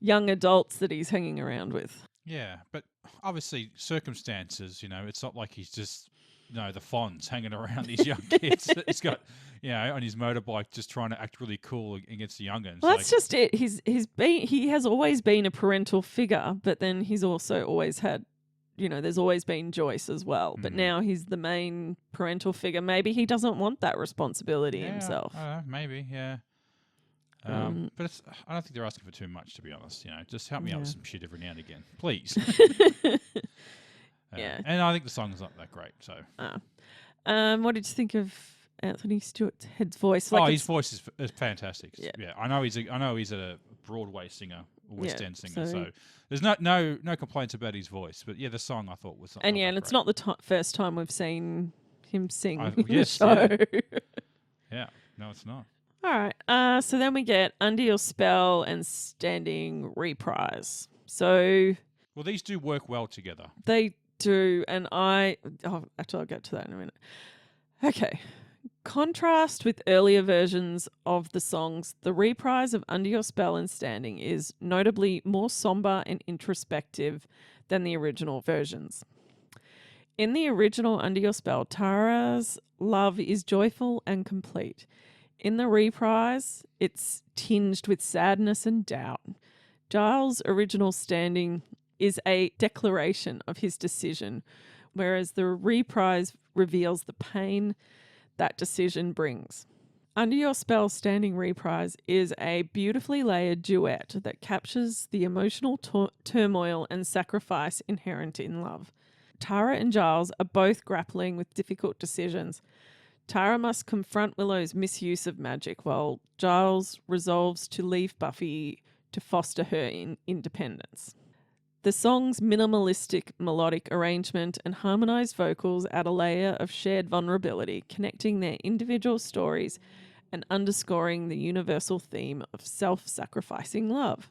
[SPEAKER 2] young adults that he's hanging around with.
[SPEAKER 1] Yeah, but obviously circumstances, it's not like he's just, the Fonz hanging around these young kids. He's got, on his motorbike just trying to act really cool against the young'uns.
[SPEAKER 2] Well, that's just it. He has always been a parental figure, but then he's also always had, there's always been Joyce as well. But now he's the main parental figure. Maybe he doesn't want that responsibility himself.
[SPEAKER 1] Maybe, yeah. But I don't think they're asking for too much, to be honest. Just help me out with some shit every now and again, please.
[SPEAKER 2] Yeah.
[SPEAKER 1] And I think the song's not that great. So,
[SPEAKER 2] what did you think of Anthony Stewart's head's voice?
[SPEAKER 1] His voice is fantastic.
[SPEAKER 2] Yeah.
[SPEAKER 1] I know he's a Broadway singer, a West End singer.
[SPEAKER 2] so-
[SPEAKER 1] So there's no complaints about his voice. But yeah, the song I thought was
[SPEAKER 2] And it's not the first time we've seen him sing in
[SPEAKER 1] yes,
[SPEAKER 2] the show.
[SPEAKER 1] Yeah, no, it's not.
[SPEAKER 2] All right. So then we get Under Your Spell and Standing reprise. So
[SPEAKER 1] Well, these do work well together.
[SPEAKER 2] they do, and actually I'll get to that in a minute. Okay. Contrast with earlier versions of the songs, the reprise of Under Your Spell and Standing is notably more somber and introspective than the original versions. In the original Under Your Spell, Tara's love is joyful and complete. In the reprise, it's tinged with sadness and doubt. Giles' original Standing is a declaration of his decision, whereas the reprise reveals the pain that decision brings. Under Your Spell Standing reprise is a beautifully layered duet that captures the emotional turmoil and sacrifice inherent in love. Tara and Giles are both grappling with difficult decisions. Tara must confront Willow's misuse of magic, while Giles resolves to leave Buffy to foster her independence. The song's minimalistic melodic arrangement and harmonized vocals add a layer of shared vulnerability, connecting their individual stories and underscoring the universal theme of self-sacrificing love.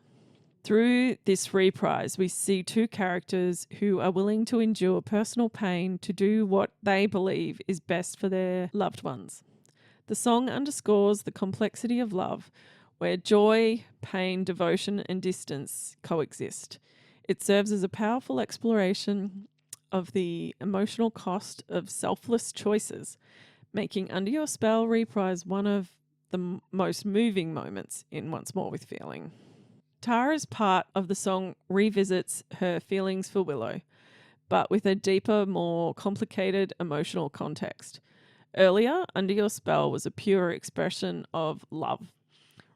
[SPEAKER 2] Through this reprise, we see two characters who are willing to endure personal pain to do what they believe is best for their loved ones. The song underscores the complexity of love, where joy, pain, devotion, and distance coexist. It serves as a powerful exploration of the emotional cost of selfless choices, making Under Your Spell reprise one of the most moving moments in Once More with Feeling. Tara's part of the song revisits her feelings for Willow, but with a deeper, more complicated emotional context. Earlier, Under Your Spell was a pure expression of love,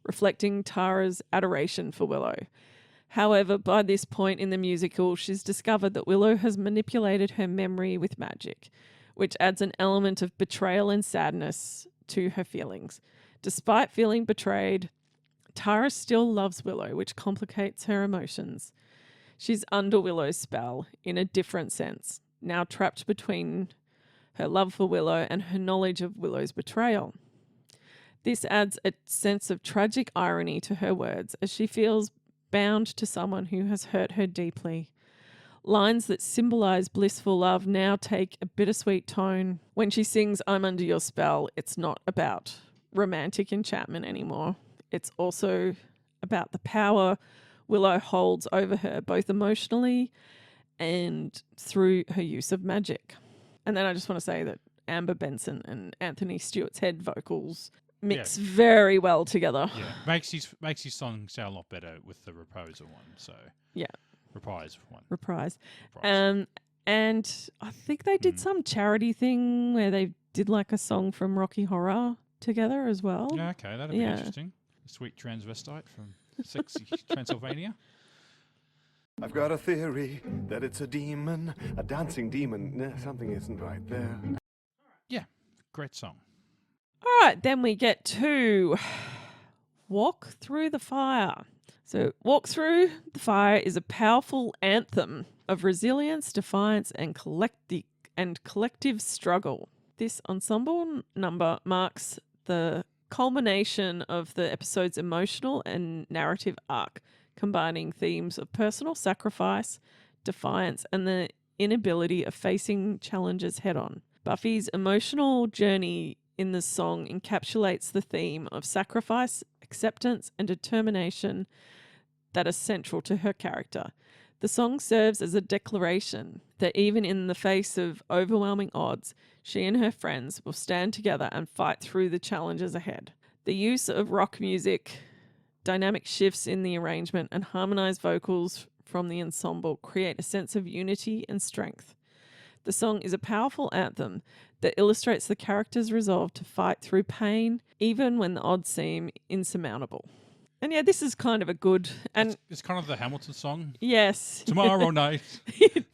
[SPEAKER 2] reflecting Tara's adoration for Willow. However, by this point in the musical, she's discovered that Willow has manipulated her memory with magic, which adds an element of betrayal and sadness to her feelings. Despite feeling betrayed, Tara still loves Willow, which complicates her emotions. She's under Willow's spell in a different sense, now trapped between her love for Willow and her knowledge of Willow's betrayal. This adds a sense of tragic irony to her words as she feels bound to someone who has hurt her deeply. Lines that symbolize blissful love now take a bittersweet tone. When she sings I'm Under Your Spell, it's not about romantic enchantment anymore. It's also about the power Willow holds over her, both emotionally and through her use of magic. And then I just want to say that Amber Benson and Anthony Stewart's head vocals mix very well together.
[SPEAKER 1] Yeah, makes his song sound a lot better with the Reprise one. So
[SPEAKER 2] yeah,
[SPEAKER 1] Reprise one.
[SPEAKER 2] Reprise. And I think they did some charity thing where they did like a song from Rocky Horror together as well.
[SPEAKER 1] Yeah, okay, that'd be interesting. A sweet transvestite from sexy Transylvania.
[SPEAKER 7] I've got a theory that it's a demon, a dancing demon. Nah, something isn't right there.
[SPEAKER 1] Yeah, great song.
[SPEAKER 2] All right, then we get to Walk Through the Fire. So Walk Through the Fire is a powerful anthem of resilience, defiance, and collective struggle. This ensemble number marks the culmination of the episode's emotional and narrative arc, combining themes of personal sacrifice, defiance, and the inability of facing challenges head-on. Buffy's emotional journey in the song encapsulates the theme of sacrifice, acceptance, and determination that are central to her character. The song serves as a declaration that even in the face of overwhelming odds, she and her friends will stand together and fight through the challenges ahead. The use of rock music, dynamic shifts in the arrangement, and harmonized vocals from the ensemble create a sense of unity and strength. The song is a powerful anthem that illustrates the character's resolve to fight through pain, even when the odds seem insurmountable. And yeah, this is kind of a good... and
[SPEAKER 1] It's kind of the Hamilton song.
[SPEAKER 2] Yes.
[SPEAKER 1] Tomorrow night.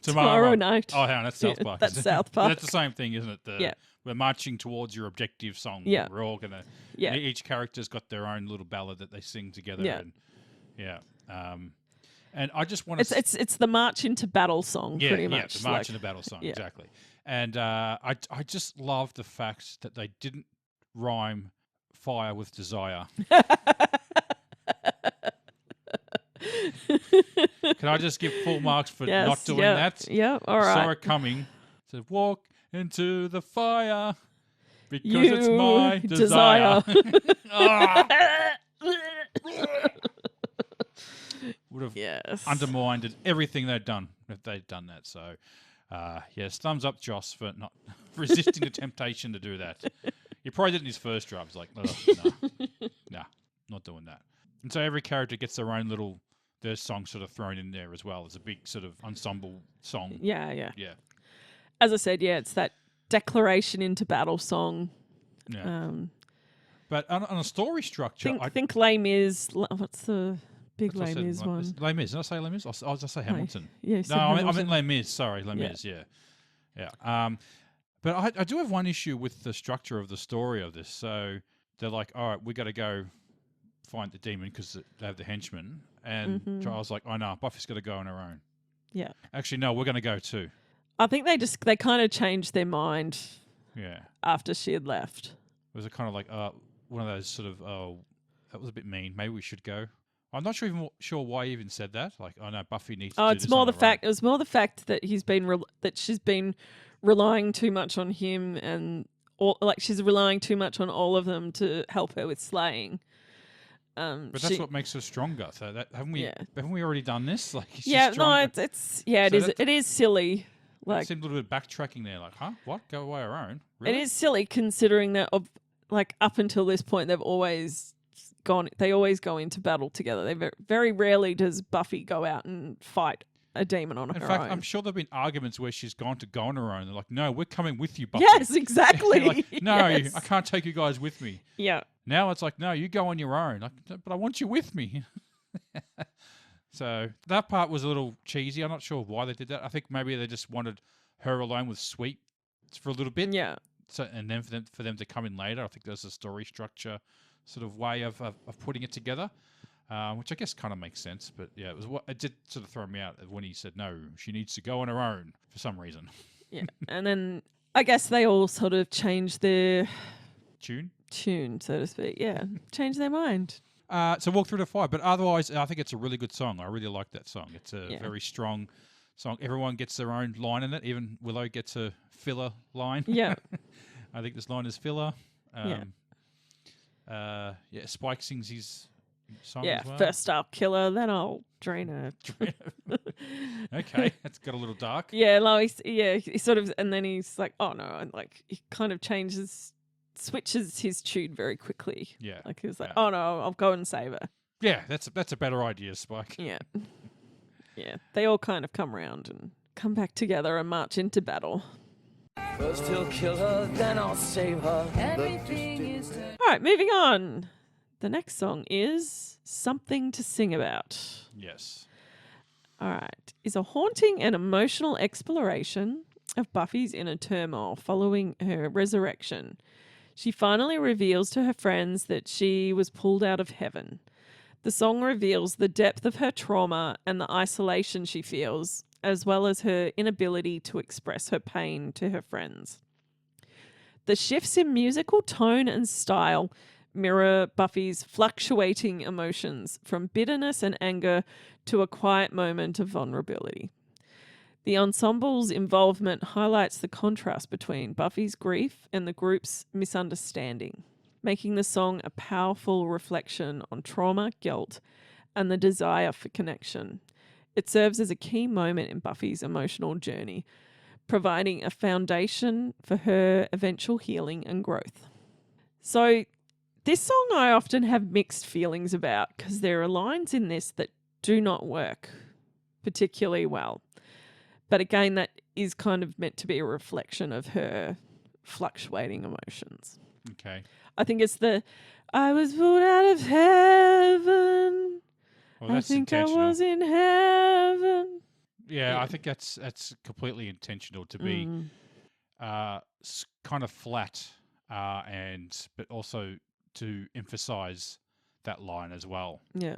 [SPEAKER 2] Tomorrow night.
[SPEAKER 1] Oh, hang on, that's South Park.
[SPEAKER 2] That's South Park.
[SPEAKER 1] That's the same thing, isn't it? We're marching towards your objective song.
[SPEAKER 2] Yeah.
[SPEAKER 1] We're all going to...
[SPEAKER 2] Yeah.
[SPEAKER 1] Each character's got their own little ballad that they sing together.
[SPEAKER 2] Yeah.
[SPEAKER 1] And I just want to...
[SPEAKER 2] It's the march into battle song, pretty much.
[SPEAKER 1] Yeah, the march into battle song, exactly. And I just love the fact that they didn't rhyme fire with desire. Can I just give full marks for not doing that?
[SPEAKER 2] Yeah, all right.
[SPEAKER 1] Saw it coming. Said, walk into the fire because it's my desire. Would have undermined everything they'd done if they'd done that. So, yes, thumbs up, Joss, for not resisting the temptation to do that. He probably did it in his first draft. He's like, nah, not doing that. And so every character gets their own little... Their song sort of thrown in there as well. It's a big sort of ensemble song.
[SPEAKER 2] Yeah. As I said, it's that declaration into battle song.
[SPEAKER 1] Yeah. But on a story structure...
[SPEAKER 2] Think Les Mis. What's the big Les Mis one?
[SPEAKER 1] Les Mis. Did I say Les Mis? I was just say Hamilton.
[SPEAKER 2] Yeah,
[SPEAKER 1] no, I meant Les Mis. Sorry, Les Mis, yeah. But I do have one issue with the structure of the story of this. So they're like, all right, we got to go find the demon because they have the henchmen. And Charles like, oh no, Buffy's got to go on her own.
[SPEAKER 2] Yeah.
[SPEAKER 1] Actually, no, we're going to go too.
[SPEAKER 2] I think they kind of changed their mind.
[SPEAKER 1] Yeah.
[SPEAKER 2] After she had left.
[SPEAKER 1] Was it kind of like one of those sort of that was a bit mean. Maybe we should go. I'm not sure why he even said that. Like, oh no, Buffy needs. to do this on her own.
[SPEAKER 2] It was more the fact that she's been relying too much on him she's relying too much on all of them to help her with slaying.
[SPEAKER 1] But that's what makes her stronger. So haven't we already done this? Like,
[SPEAKER 2] it is silly. Like,
[SPEAKER 1] it seemed a little bit backtracking there. Like, huh? What? Go away our own? Really?
[SPEAKER 2] It is silly considering that, up until this point, they always go into battle together. They very rarely does Buffy go out and fight a demon on her own.
[SPEAKER 1] In fact, I'm sure there've been arguments where she's gone to go on her own. They're like, no, we're coming with you, Buffy.
[SPEAKER 2] Yes, exactly.
[SPEAKER 1] Like, no,
[SPEAKER 2] yes.
[SPEAKER 1] I can't take you guys with me.
[SPEAKER 2] Yeah.
[SPEAKER 1] Now it's like, no, you go on your own. Like, but I want you with me. So that part was a little cheesy. I'm not sure why they did that. I think maybe they just wanted her alone with Sweet for a little bit.
[SPEAKER 2] Yeah.
[SPEAKER 1] So and then for them to come in later. I think there's a story structure sort of way of putting it together, which I guess kind of makes sense. But yeah, it did sort of throw me out when he said no, she needs to go on her own for some reason.
[SPEAKER 2] Yeah. And then I guess they all sort of changed their
[SPEAKER 1] Tune,
[SPEAKER 2] so to speak. Yeah. Changed their mind.
[SPEAKER 1] So Walk Through the Fire. But otherwise, I think it's a really good song. I really like that song. It's a very strong song. Everyone gets their own line in it. Even Willow gets a filler line.
[SPEAKER 2] Yeah.
[SPEAKER 1] I think this line is filler. Spike sings his song as well.
[SPEAKER 2] First I'll kill her, then I'll drain her.
[SPEAKER 1] Okay, that's got a little dark.
[SPEAKER 2] Yeah, like he sort of, and then he's like, oh no, and like he kind of switches his tune very quickly.
[SPEAKER 1] Yeah,
[SPEAKER 2] like he was like, oh no, I'll go and save her.
[SPEAKER 1] Yeah, that's a better idea, Spike.
[SPEAKER 2] Yeah, yeah, they all kind of come around and come back together and march into battle.
[SPEAKER 4] First he'll kill her, then I'll save her.
[SPEAKER 5] Everything is
[SPEAKER 2] All right, moving on. The next song is Something to Sing About.
[SPEAKER 1] Yes.
[SPEAKER 2] All right. Is a haunting and emotional exploration of Buffy's inner turmoil following her resurrection. She finally reveals to her friends that she was pulled out of heaven. The song reveals the depth of her trauma and the isolation she feels, as well as her inability to express her pain to her friends. The shifts in musical tone and style mirror Buffy's fluctuating emotions from bitterness and anger to a quiet moment of vulnerability. The ensemble's involvement highlights the contrast between Buffy's grief and the group's misunderstanding, making the song a powerful reflection on trauma, guilt, and the desire for connection. It serves as a key moment in Buffy's emotional journey, providing a foundation for her eventual healing and growth. So, this song I often have mixed feelings about because there are lines in this that do not work particularly well. But again, that is kind of meant to be a reflection of her fluctuating emotions.
[SPEAKER 1] Okay.
[SPEAKER 2] I think it's I was pulled out of heaven.
[SPEAKER 1] Well,
[SPEAKER 2] I think I was in heaven.
[SPEAKER 1] Yeah, I think that's completely intentional to be kind of flat, but also to emphasize that line as well.
[SPEAKER 2] Yeah.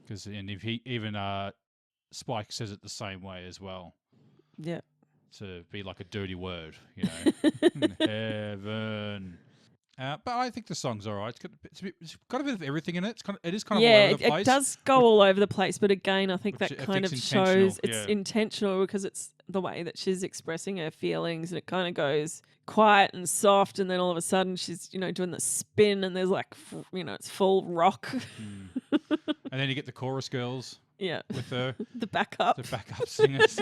[SPEAKER 1] Because if Spike says it the same way as well.
[SPEAKER 2] Yeah.
[SPEAKER 1] To be like a dirty word, you know. Heaven. But I think the song's all right. It's got a bit of everything in it. It is kind of all over the place.
[SPEAKER 2] It does go all over the place. But again, I think that kind of shows it's
[SPEAKER 1] yeah.
[SPEAKER 2] intentional because it's the way that she's expressing her feelings, and it kind of goes quiet and soft, and then all of a sudden she's doing the spin, and there's like it's full rock.
[SPEAKER 1] And then you get the chorus girls.
[SPEAKER 2] Yeah.
[SPEAKER 1] With her.
[SPEAKER 2] The backup.
[SPEAKER 1] The backup singers.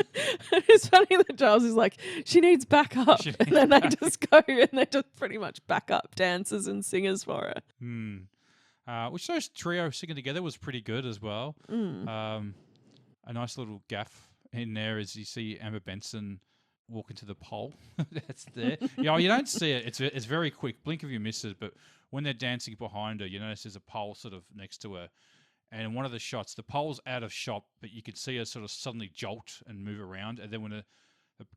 [SPEAKER 2] It's funny that Giles is like, she needs backup. And then they just go and they're just pretty much backup dancers and singers for her.
[SPEAKER 1] Which those trio singing together was pretty good as well. A nice little gaff in there as you see Amber Benson walk into the pole. That's there. You don't see it. It's very quick. Blink if you miss it. But when they're dancing behind her, you notice there's a pole sort of next to her. And in one of the shots, the pole's out of shot, but you could see her sort of suddenly jolt and move around. And then when the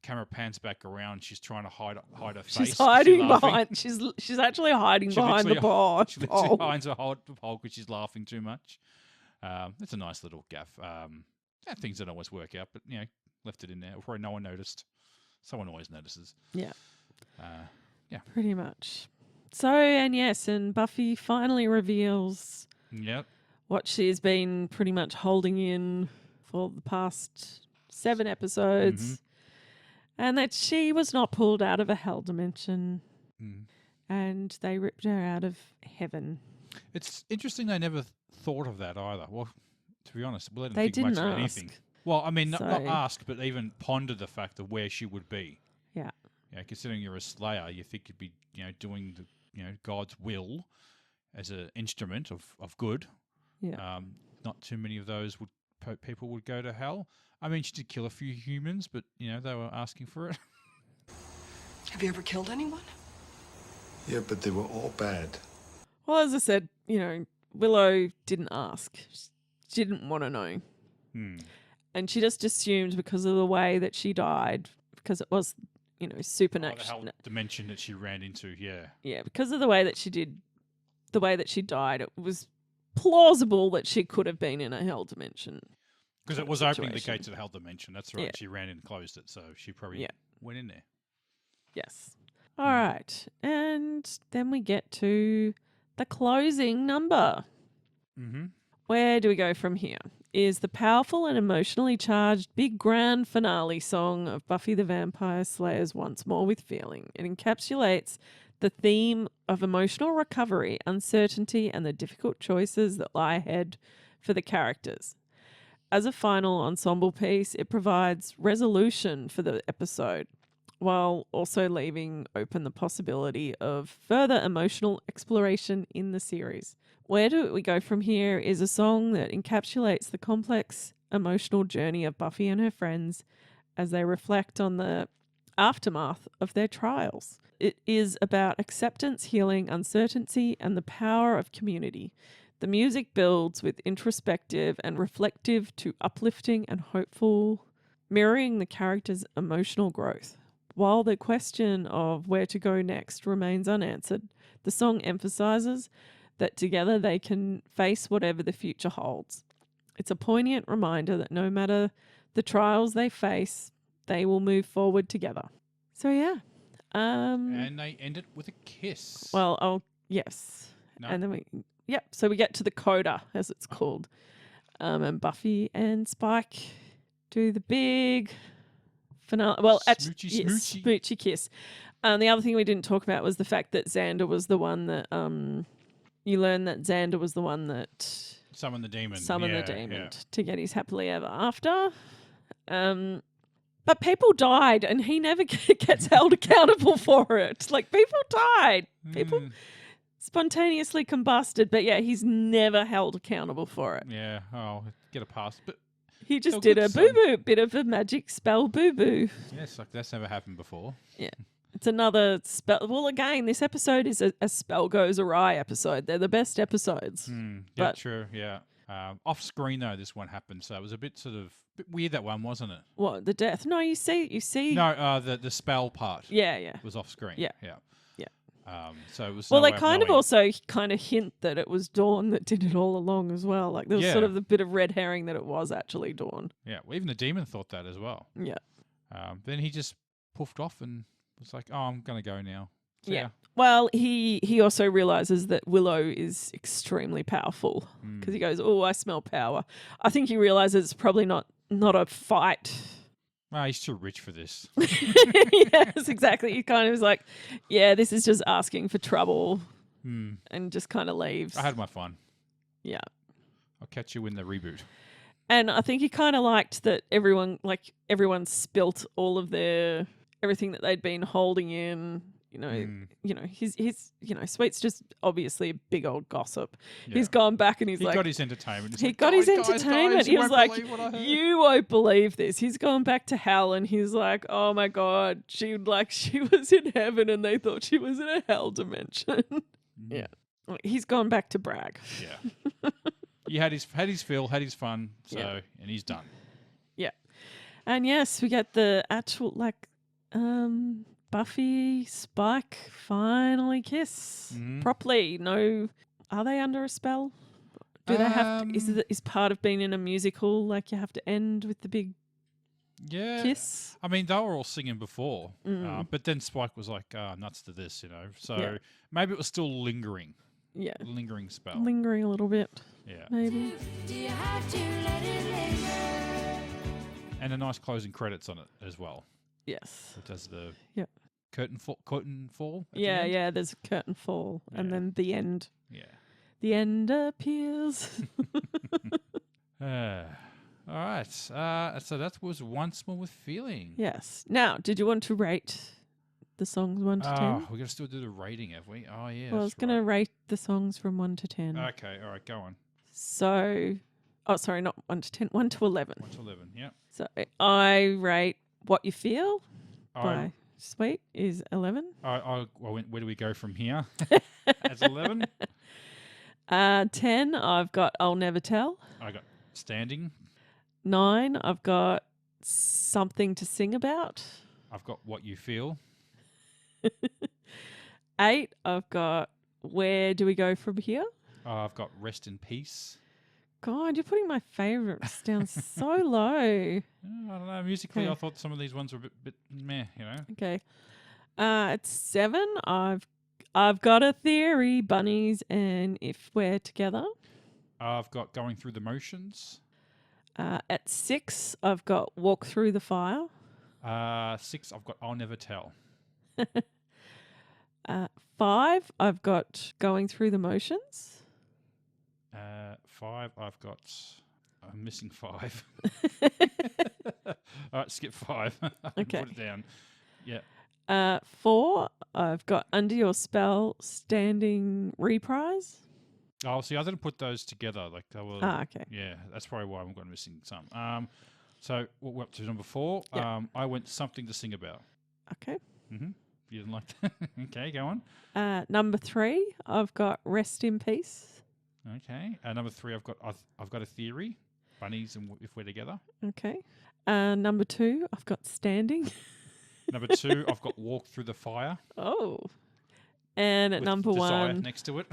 [SPEAKER 1] camera pans back around, she's trying to hide her face.
[SPEAKER 2] She's hiding behind. She's actually hiding behind the pole.
[SPEAKER 1] She literally hides behind the pole because she's laughing too much. It's a nice little gaff. Things don't always work out, but left it in there. Probably no one noticed. Someone always notices.
[SPEAKER 2] Yeah.
[SPEAKER 1] Yeah.
[SPEAKER 2] Pretty much. So, and Buffy finally reveals.
[SPEAKER 1] Yep.
[SPEAKER 2] What she's been pretty much holding in for the past 7 episodes. And that she was not pulled out of a hell dimension. And they ripped her out of heaven.
[SPEAKER 1] It's interesting they never thought of that either. Well, to be honest, they
[SPEAKER 2] they
[SPEAKER 1] didn't think
[SPEAKER 2] didn't
[SPEAKER 1] much of
[SPEAKER 2] ask.
[SPEAKER 1] anything. Well, I mean, not ask, but even ponder the fact of where she would be.
[SPEAKER 2] Yeah.
[SPEAKER 1] Considering you're a slayer, you think you'd be, doing the, God's will as an instrument of good.
[SPEAKER 2] Yeah.
[SPEAKER 1] Not too many of those people would go to hell. I mean, she did kill a few humans, but they were asking for it.
[SPEAKER 3] Have you ever killed anyone?
[SPEAKER 7] Yeah, but they were all bad.
[SPEAKER 2] Well, as I said, Willow didn't ask. She didn't want to know. And she just assumed because of the way that she died, because it was,
[SPEAKER 1] Oh, the
[SPEAKER 2] supernatural.
[SPEAKER 1] hell dimension that she ran into, yeah.
[SPEAKER 2] Yeah, because of the way that she died, it was plausible that she could have been in a hell dimension.
[SPEAKER 1] Because it
[SPEAKER 2] of
[SPEAKER 1] was opening the
[SPEAKER 2] situation.
[SPEAKER 1] gates of hell dimension. That's right.
[SPEAKER 2] Yeah.
[SPEAKER 1] She ran in and closed it, so she probably
[SPEAKER 2] Yeah.
[SPEAKER 1] went in there.
[SPEAKER 2] Yes. All right. And then we get to the closing number.
[SPEAKER 1] Mm-hmm.
[SPEAKER 2] Where do we go from here? Is the powerful and emotionally charged big grand finale song of Buffy the Vampire Slayer's Once More with Feeling. It encapsulates the theme of emotional recovery, uncertainty, and the difficult choices that lie ahead for the characters. As a final ensemble piece, it provides resolution for the episode, while also leaving open the possibility of further emotional exploration in the series. Where do we go from here is a song that encapsulates the complex emotional journey of Buffy and her friends as they reflect on the aftermath of their trials. It is about acceptance, healing, uncertainty, and the power of community. The music builds with introspective and reflective to uplifting and hopeful, mirroring the characters' emotional growth. While the question of where to go next remains unanswered, the song emphasizes that together they can face whatever the future holds. It's a poignant reminder that no matter the trials they face, they will move forward together. So yeah.
[SPEAKER 1] And they end it with a kiss.
[SPEAKER 2] Well, yes.
[SPEAKER 1] No?
[SPEAKER 2] And then so we get to the coda, as it's called. And Buffy and Spike do the big finale. Well, actually,
[SPEAKER 1] Smoochy,
[SPEAKER 2] yes,
[SPEAKER 1] smoochy.
[SPEAKER 2] smoochy kiss. And the other thing we didn't talk about was the fact that Xander was the one that you learn that Xander was the one that
[SPEAKER 1] Summon the demon.
[SPEAKER 2] summoned
[SPEAKER 1] Yeah,
[SPEAKER 2] the demon
[SPEAKER 1] yeah.
[SPEAKER 2] to get his happily ever after. But people died, and he never gets held accountable for it. Like, people died. People spontaneously combusted, but yeah, he's never held accountable for it.
[SPEAKER 1] Yeah, oh, get a pass. But
[SPEAKER 2] He just
[SPEAKER 1] Still
[SPEAKER 2] did a
[SPEAKER 1] good son.
[SPEAKER 2] boo-boo, bit of a magic spell boo-boo.
[SPEAKER 1] yes, like that's never happened before.
[SPEAKER 2] Yeah. It's another spell. Well, again, this episode is a spell goes awry episode. They're the best episodes.
[SPEAKER 1] Yeah,
[SPEAKER 2] But-
[SPEAKER 1] true. Yeah. Off screen though, this one happened, so it was a bit bit weird, that one, wasn't it?
[SPEAKER 2] What, the death? No, you see.
[SPEAKER 1] No, the spell part
[SPEAKER 2] Yeah.
[SPEAKER 1] was off screen.
[SPEAKER 2] Yeah.
[SPEAKER 1] yeah.
[SPEAKER 2] Yeah.
[SPEAKER 1] So it was.
[SPEAKER 2] Well,
[SPEAKER 1] no
[SPEAKER 2] they
[SPEAKER 1] way
[SPEAKER 2] kind of
[SPEAKER 1] knowing.
[SPEAKER 2] also kind of hint that it was Dawn that did it all along as well. Like there was sort
[SPEAKER 1] Yeah.
[SPEAKER 2] of the bit of red herring that it was actually Dawn.
[SPEAKER 1] Yeah, well, even the demon thought that as well.
[SPEAKER 2] Yeah.
[SPEAKER 1] Then he just poofed off and was like, "Oh, I'm gonna go now." So,
[SPEAKER 2] Yeah. Well, he also realizes that Willow is extremely powerful because he goes, "Oh, I smell power." I think he realizes it's probably not a fight.
[SPEAKER 1] Well, he's too rich for this.
[SPEAKER 2] Yes, exactly. He kind of was like, "Yeah, this is just asking for trouble," and just kind of leaves.
[SPEAKER 1] I had my fun.
[SPEAKER 2] Yeah.
[SPEAKER 1] I'll catch you in the reboot.
[SPEAKER 2] And I think he kind of liked that everyone spilt all of everything that they'd been holding in. His Sweet's just obviously a big old gossip.
[SPEAKER 1] Yeah.
[SPEAKER 2] He's gone back and
[SPEAKER 1] He
[SPEAKER 2] he's like,
[SPEAKER 1] got his entertainment. He's
[SPEAKER 2] he
[SPEAKER 1] like,
[SPEAKER 2] got his
[SPEAKER 1] "Guys,
[SPEAKER 2] entertainment.
[SPEAKER 1] you
[SPEAKER 2] He was
[SPEAKER 1] won't
[SPEAKER 2] like,
[SPEAKER 1] believe what I heard."
[SPEAKER 2] you won't believe this. He's gone back to hell and he's like, oh my God, she was in heaven and they thought she was in a hell dimension. Yeah. He's gone back to brag.
[SPEAKER 1] Yeah. He had his fill, had his fun,
[SPEAKER 2] Yeah.
[SPEAKER 1] and he's done.
[SPEAKER 2] Yeah. And yes, we get the actual Buffy, Spike finally kiss properly. No, are they under a spell? Do they have to, is part of being in a musical like you have to end with the big
[SPEAKER 1] Yeah.
[SPEAKER 2] kiss?
[SPEAKER 1] I mean, they were all singing before, but then Spike was like, nuts to this, So
[SPEAKER 2] Yeah.
[SPEAKER 1] maybe it was still lingering
[SPEAKER 2] Yeah.
[SPEAKER 1] spell.
[SPEAKER 2] Lingering a little bit,
[SPEAKER 1] Yeah.
[SPEAKER 2] maybe.
[SPEAKER 5] Do you have to let it linger?
[SPEAKER 1] And a nice closing credits on it as well.
[SPEAKER 2] Yes.
[SPEAKER 1] It does the
[SPEAKER 2] Yep.
[SPEAKER 1] curtain fall. At the
[SPEAKER 2] Yeah,
[SPEAKER 1] end.
[SPEAKER 2] yeah, there's a curtain fall and
[SPEAKER 1] Yeah.
[SPEAKER 2] then the end.
[SPEAKER 1] Yeah.
[SPEAKER 2] The end appears.
[SPEAKER 1] All right. So that was Once More with Feeling.
[SPEAKER 2] Yes. Now, did you want to rate the songs 1 to 10?
[SPEAKER 1] Oh, we're going to still do the rating, have we? Oh, yeah.
[SPEAKER 2] Well, I was going to rate the songs from 1 to 10.
[SPEAKER 1] Okay. All right. Go on.
[SPEAKER 2] So, sorry, not 1 to 10, 1 to 11.
[SPEAKER 1] 1 to 11. Yeah.
[SPEAKER 2] So I rate What You Feel
[SPEAKER 1] I,
[SPEAKER 2] by Sweet is 11.
[SPEAKER 1] well, where do we go from here? As 11.
[SPEAKER 2] 10, I've got I'll Never Tell.
[SPEAKER 1] I got Standing.
[SPEAKER 2] 9, I've got something to sing about.
[SPEAKER 1] I've got What You Feel.
[SPEAKER 2] 8, I've got where do we go from here?
[SPEAKER 1] I've got Rest in Peace.
[SPEAKER 2] God, you're putting my favourites down so low.
[SPEAKER 1] I don't know. Musically,
[SPEAKER 2] Okay.
[SPEAKER 1] I thought some of these ones were a bit meh, you know.
[SPEAKER 2] Okay. At 7, I've got a theory, bunnies, and if we're together.
[SPEAKER 1] I've got Going Through the Motions.
[SPEAKER 2] At 6, I've got walk through the fire.
[SPEAKER 1] 6, I've got I'll Never Tell.
[SPEAKER 2] 5, I've got going through the motions.
[SPEAKER 1] 5, I've got. I'm missing 5. All right, skip 5.
[SPEAKER 2] Okay.
[SPEAKER 1] Put it down. Yeah.
[SPEAKER 2] 4, I've got under your spell, standing reprise.
[SPEAKER 1] Oh, see, I didn't put those together. Like they were.
[SPEAKER 2] Okay.
[SPEAKER 1] Yeah, that's probably why I'm missing some. So we're up to number 4.
[SPEAKER 2] Yeah.
[SPEAKER 1] I went Something to Sing About.
[SPEAKER 2] Okay.
[SPEAKER 1] Mm-hmm. You didn't like that? Okay, go on.
[SPEAKER 2] Number 3, I've got rest in peace.
[SPEAKER 1] Okay. Number 3, I've got a theory. Bunnies and If We're Together.
[SPEAKER 2] Okay. Number 2, I've got standing.
[SPEAKER 1] Number 2, I've got Walk Through the Fire.
[SPEAKER 2] Oh. And at
[SPEAKER 1] with
[SPEAKER 2] number
[SPEAKER 1] Desire
[SPEAKER 2] 1,
[SPEAKER 1] next to it.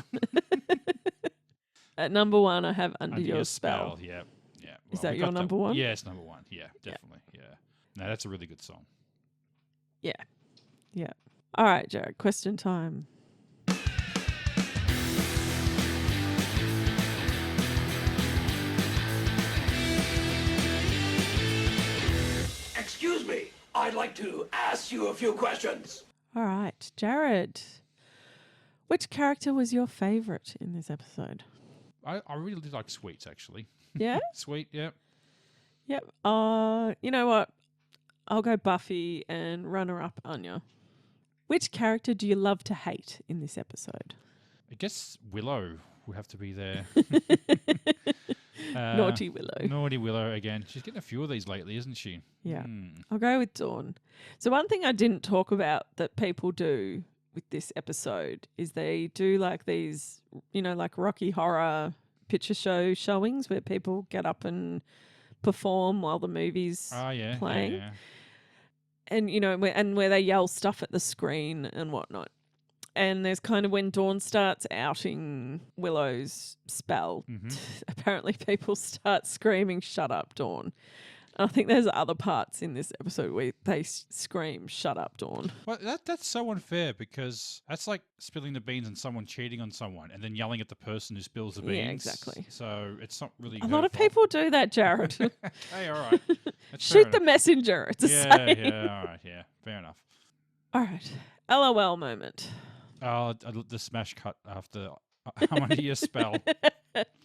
[SPEAKER 2] at number 1, I have under your spell.
[SPEAKER 1] Yeah. Yeah.
[SPEAKER 2] Is
[SPEAKER 1] Well,
[SPEAKER 2] that
[SPEAKER 1] we
[SPEAKER 2] your
[SPEAKER 1] got
[SPEAKER 2] number 1?
[SPEAKER 1] Yeah, it's number 1. Yeah, definitely. Yeah. No, that's a really good song.
[SPEAKER 2] Yeah. Yeah. All right, Jared, question time.
[SPEAKER 4] Excuse me, I'd like to ask you a few questions.
[SPEAKER 2] All right, Jared. Which character was your favourite in this episode?
[SPEAKER 1] I really did like Sweets, actually.
[SPEAKER 2] Yeah?
[SPEAKER 1] Sweet, yeah.
[SPEAKER 2] Yep. You know what? I'll go Buffy and runner-up Anya. Which character do you love to hate in this episode?
[SPEAKER 1] I guess Willow will have to be there.
[SPEAKER 2] Naughty Willow.
[SPEAKER 1] Naughty Willow again. She's getting a few of these lately, isn't she?
[SPEAKER 2] Yeah.
[SPEAKER 1] Hmm.
[SPEAKER 2] I'll go with Dawn. So one thing I didn't talk about that people do with this episode is they do like these, like Rocky Horror picture show showings where people get up and perform while the movie's playing.
[SPEAKER 1] Yeah.
[SPEAKER 2] And, where they yell stuff at the screen and whatnot. And there's kind of when Dawn starts outing Willow's spell, apparently people start screaming, "Shut up, Dawn." And I think there's other parts in this episode where they scream, "Shut up, Dawn."
[SPEAKER 1] Well, that's so unfair because that's like spilling the beans and someone cheating on someone and then yelling at the person who spills the beans.
[SPEAKER 2] Yeah, exactly.
[SPEAKER 1] So it's not really
[SPEAKER 2] A lot of
[SPEAKER 1] her fault.
[SPEAKER 2] people do that, Jared.
[SPEAKER 1] Hey, all right. That's
[SPEAKER 2] Shoot
[SPEAKER 1] fair
[SPEAKER 2] the
[SPEAKER 1] enough.
[SPEAKER 2] messenger. It's a
[SPEAKER 1] Yeah,
[SPEAKER 2] saying.
[SPEAKER 1] yeah, all right, yeah. Fair enough.
[SPEAKER 2] All right. LOL moment.
[SPEAKER 1] Oh, the smash cut after I'm under your spell.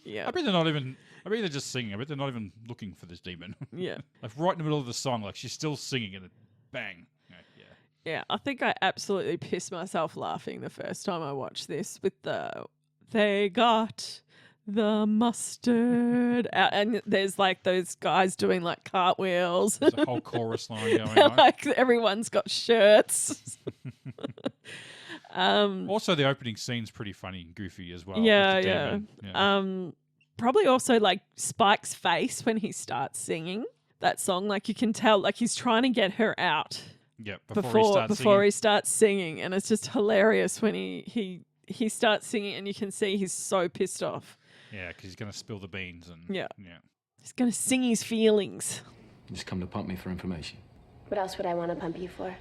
[SPEAKER 2] Yeah.
[SPEAKER 1] I bet they're not even. I bet they're just singing. I bet they're not even looking for this demon.
[SPEAKER 2] Yeah.
[SPEAKER 1] Like right in the middle of the song, like she's still singing and it bang. Yeah.
[SPEAKER 2] Yeah, I think I absolutely pissed myself laughing the first time I watched this with they got the mustard out, and there's like those guys doing like cartwheels.
[SPEAKER 1] There's a whole chorus line going on.
[SPEAKER 2] Like everyone's got shirts.
[SPEAKER 1] Also, the opening scene's pretty funny and goofy as well. with
[SPEAKER 2] Yeah,
[SPEAKER 1] the
[SPEAKER 2] yeah.
[SPEAKER 1] demon.
[SPEAKER 2] Probably also like Spike's face when he starts singing that song. Like you can tell, like he's trying to get her out
[SPEAKER 1] Yeah,
[SPEAKER 2] before he starts singing, and it's just hilarious when he starts singing, and you can see he's so pissed off.
[SPEAKER 1] Yeah, because he's going to spill the beans and
[SPEAKER 2] Yeah.
[SPEAKER 1] yeah.
[SPEAKER 2] He's gonna sing his feelings.
[SPEAKER 8] Just come to pump me for information.
[SPEAKER 5] What else would I want to pump you for?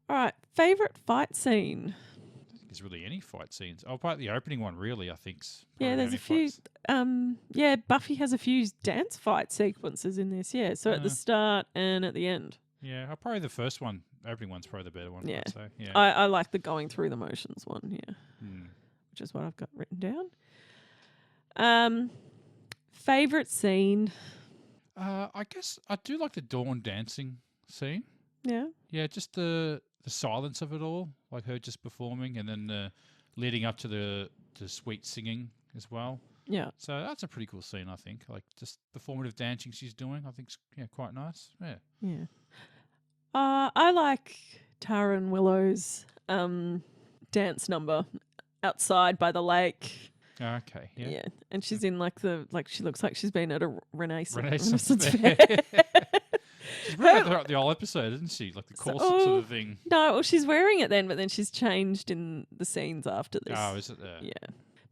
[SPEAKER 2] All right, favorite fight scene.
[SPEAKER 1] I don't think there's really any fight scenes. Oh, probably the opening one, really. I think's
[SPEAKER 2] Yeah,
[SPEAKER 1] probably
[SPEAKER 2] there's
[SPEAKER 1] the
[SPEAKER 2] a few.
[SPEAKER 1] only fights.
[SPEAKER 2] Buffy has a few dance fight sequences in this. Yeah, so at the start and at the end.
[SPEAKER 1] Yeah, probably the first one. Opening one's probably the better one.
[SPEAKER 2] Yeah.
[SPEAKER 1] I'd say. Yeah.
[SPEAKER 2] I like the going through the motions one. Yeah,
[SPEAKER 1] Hmm.
[SPEAKER 2] which is what I've got written down. Favorite scene.
[SPEAKER 1] I guess I do like the Dawn dancing scene.
[SPEAKER 2] Yeah.
[SPEAKER 1] Yeah, just the silence of it all, like her just performing, and then leading up to the sweet singing as well.
[SPEAKER 2] Yeah.
[SPEAKER 1] So that's a pretty cool scene, I think. Like just performative dancing she's doing, I think's quite nice. Yeah.
[SPEAKER 2] Yeah. I like Tara and Willow's dance number outside by the lake.
[SPEAKER 1] Okay. Yeah.
[SPEAKER 2] Yeah. And she's in she looks like she's been at a
[SPEAKER 1] Renaissance
[SPEAKER 2] fair.
[SPEAKER 1] She's wearing it throughout the whole episode, isn't she? Like the corset sort of thing.
[SPEAKER 2] No, well, she's wearing it then, but then she's changed in the scenes after this.
[SPEAKER 1] Oh, is it there?
[SPEAKER 2] Yeah.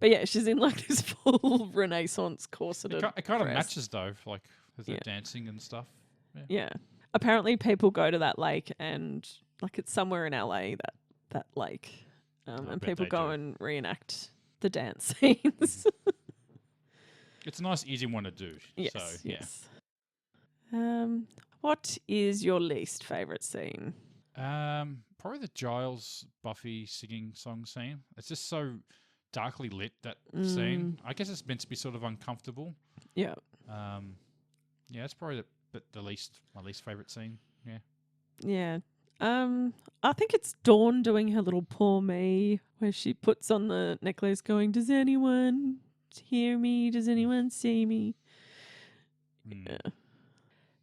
[SPEAKER 2] But yeah, she's in like this full Renaissance corseted
[SPEAKER 1] It kind of
[SPEAKER 2] dress.
[SPEAKER 1] matches though, like with the dancing and stuff.
[SPEAKER 2] Yeah. Apparently people go to that lake and like it's somewhere in LA, that lake. And
[SPEAKER 1] bet
[SPEAKER 2] people
[SPEAKER 1] they
[SPEAKER 2] go
[SPEAKER 1] do.
[SPEAKER 2] and reenact the dance scenes.
[SPEAKER 1] It's a nice, easy one to do.
[SPEAKER 2] Yes.
[SPEAKER 1] So, yeah.
[SPEAKER 2] Yes. What is your least favourite scene?
[SPEAKER 1] Probably the Giles Buffy singing song scene. It's just so darkly lit, that scene. I guess it's meant to be sort of uncomfortable.
[SPEAKER 2] Yeah.
[SPEAKER 1] Yeah, it's probably my least favourite scene. Yeah.
[SPEAKER 2] Yeah. I think it's Dawn doing her little poor me, where she puts on the necklace going, "Does anyone hear me? Does anyone see me?" Yeah.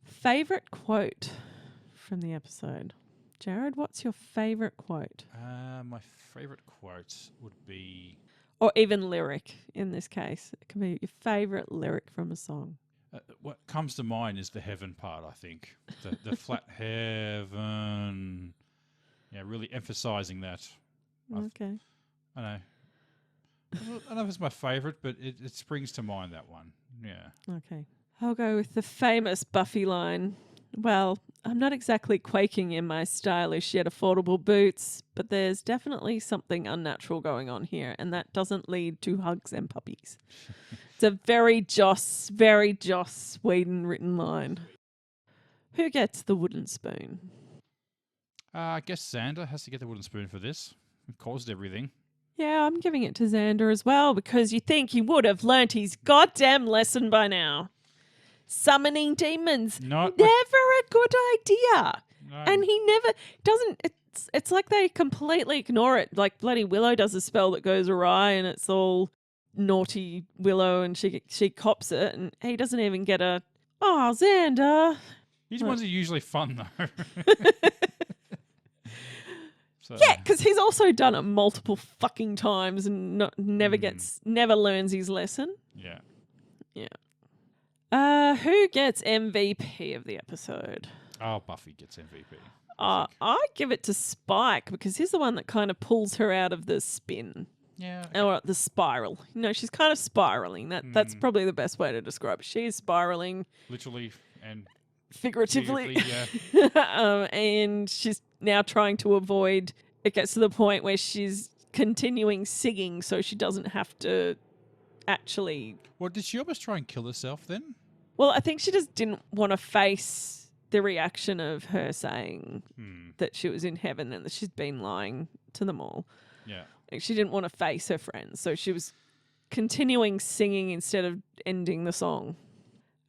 [SPEAKER 2] Favorite quote from the episode? Jared, what's your favorite quote?
[SPEAKER 1] My favorite quote would be...
[SPEAKER 2] Or even lyric in this case. It can be your favorite lyric from a song.
[SPEAKER 1] what comes to mind is the heaven part, I think. The flat heaven. Yeah, really emphasising that.
[SPEAKER 2] Okay.
[SPEAKER 1] I know. I don't know if it's my favourite, but it springs to mind, that one. Yeah.
[SPEAKER 2] Okay. I'll go with the famous Buffy line. Well, I'm not exactly quaking in my stylish yet affordable boots, but there's definitely something unnatural going on here, and that doesn't lead to hugs and puppies. It's a very Joss Whedon written line. Who gets the wooden spoon?
[SPEAKER 1] I guess Xander has to get the wooden spoon for this. He caused everything.
[SPEAKER 2] Yeah, I'm giving it to Xander as well, because you think he would have learnt his goddamn lesson by now. Summoning demons. Never a good idea.
[SPEAKER 1] No.
[SPEAKER 2] And he never doesn't. It's like they completely ignore it. Like bloody Willow does a spell that goes awry, and it's all naughty Willow, and she cops it, and he doesn't even get a Xander.
[SPEAKER 1] These ones are usually fun though. So.
[SPEAKER 2] Yeah, because he's also done it multiple fucking times and never learns his lesson.
[SPEAKER 1] Yeah.
[SPEAKER 2] Yeah. Who gets MVP of the episode?
[SPEAKER 1] Oh, Buffy gets MVP.
[SPEAKER 2] I give it to Spike, because he's the one that kind of pulls her out of the spin.
[SPEAKER 1] Yeah.
[SPEAKER 2] Or the spiral. You know, she's kind of spiraling. That's probably the best way to describe it. She's spiraling.
[SPEAKER 1] Literally and
[SPEAKER 2] figuratively.
[SPEAKER 1] Yeah.
[SPEAKER 2] And she's now trying to avoid. It gets to the point where she's continuing singing so she doesn't have to actually.
[SPEAKER 1] Well, did she almost try and kill herself then?
[SPEAKER 2] Well, I think she just didn't want to face the reaction of her saying that she was in heaven and that she's been lying to them all.
[SPEAKER 1] Yeah.
[SPEAKER 2] Like, she didn't want to face her friends, so she was continuing singing instead of ending the song.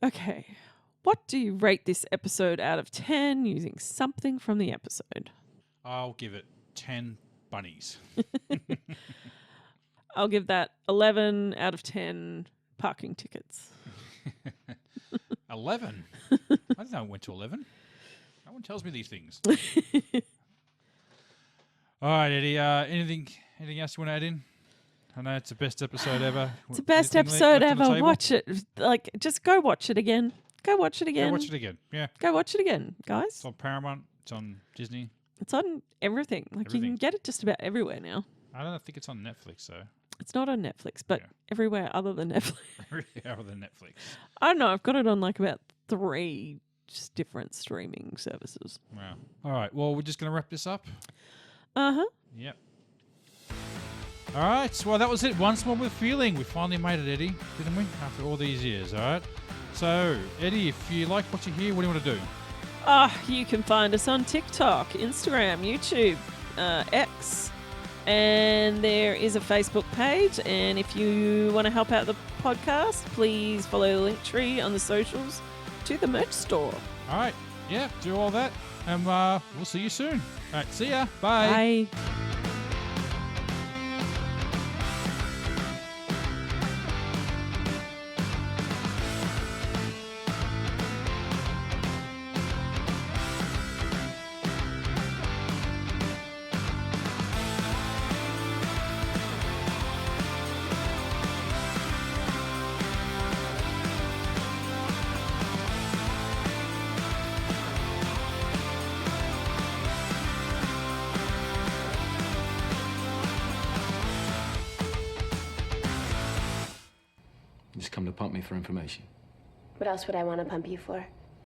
[SPEAKER 2] Okay. What do you rate this episode out of 10 using something from the episode?
[SPEAKER 1] I'll give it 10 bunnies.
[SPEAKER 2] I'll give that 11 out of 10 parking tickets.
[SPEAKER 1] 11? I didn't know it went to 11. No one tells me these things. All right, Eddie. Anything else you want to add in? I know it's the best episode ever.
[SPEAKER 2] It's the best episode ever. Watch it. Like, just go watch it again. Go watch it again.
[SPEAKER 1] Go watch it again. Yeah.
[SPEAKER 2] Go watch it again, guys.
[SPEAKER 1] It's on Paramount. It's on Disney.
[SPEAKER 2] It's on everything. Like, you can get it just about everywhere now.
[SPEAKER 1] I don't think it's on Netflix, though.
[SPEAKER 2] It's not on Netflix, but everywhere other than Netflix.
[SPEAKER 1] Everywhere other than Netflix.
[SPEAKER 2] I don't know. I've got it on like about 3 just different streaming services.
[SPEAKER 1] Wow. All right. Well, we're just going to wrap this up.
[SPEAKER 2] Uh-huh.
[SPEAKER 1] Yep. All right. Well, that was it. Once More with Feeling. We finally made it, Eddie, didn't we? After all these years, all right? So, Eddie, if you like what you hear, what do you want to do?
[SPEAKER 2] You can find us on TikTok, Instagram, YouTube, X, and there is a Facebook page. And if you want to help out the podcast, please follow the Linktree on the socials to the merch store.
[SPEAKER 1] All right. Yeah, do all that. And we'll see you soon. All right. See ya. Bye.
[SPEAKER 2] Bye.
[SPEAKER 8] You just come to pump me for information.
[SPEAKER 5] What else would I want to pump you for?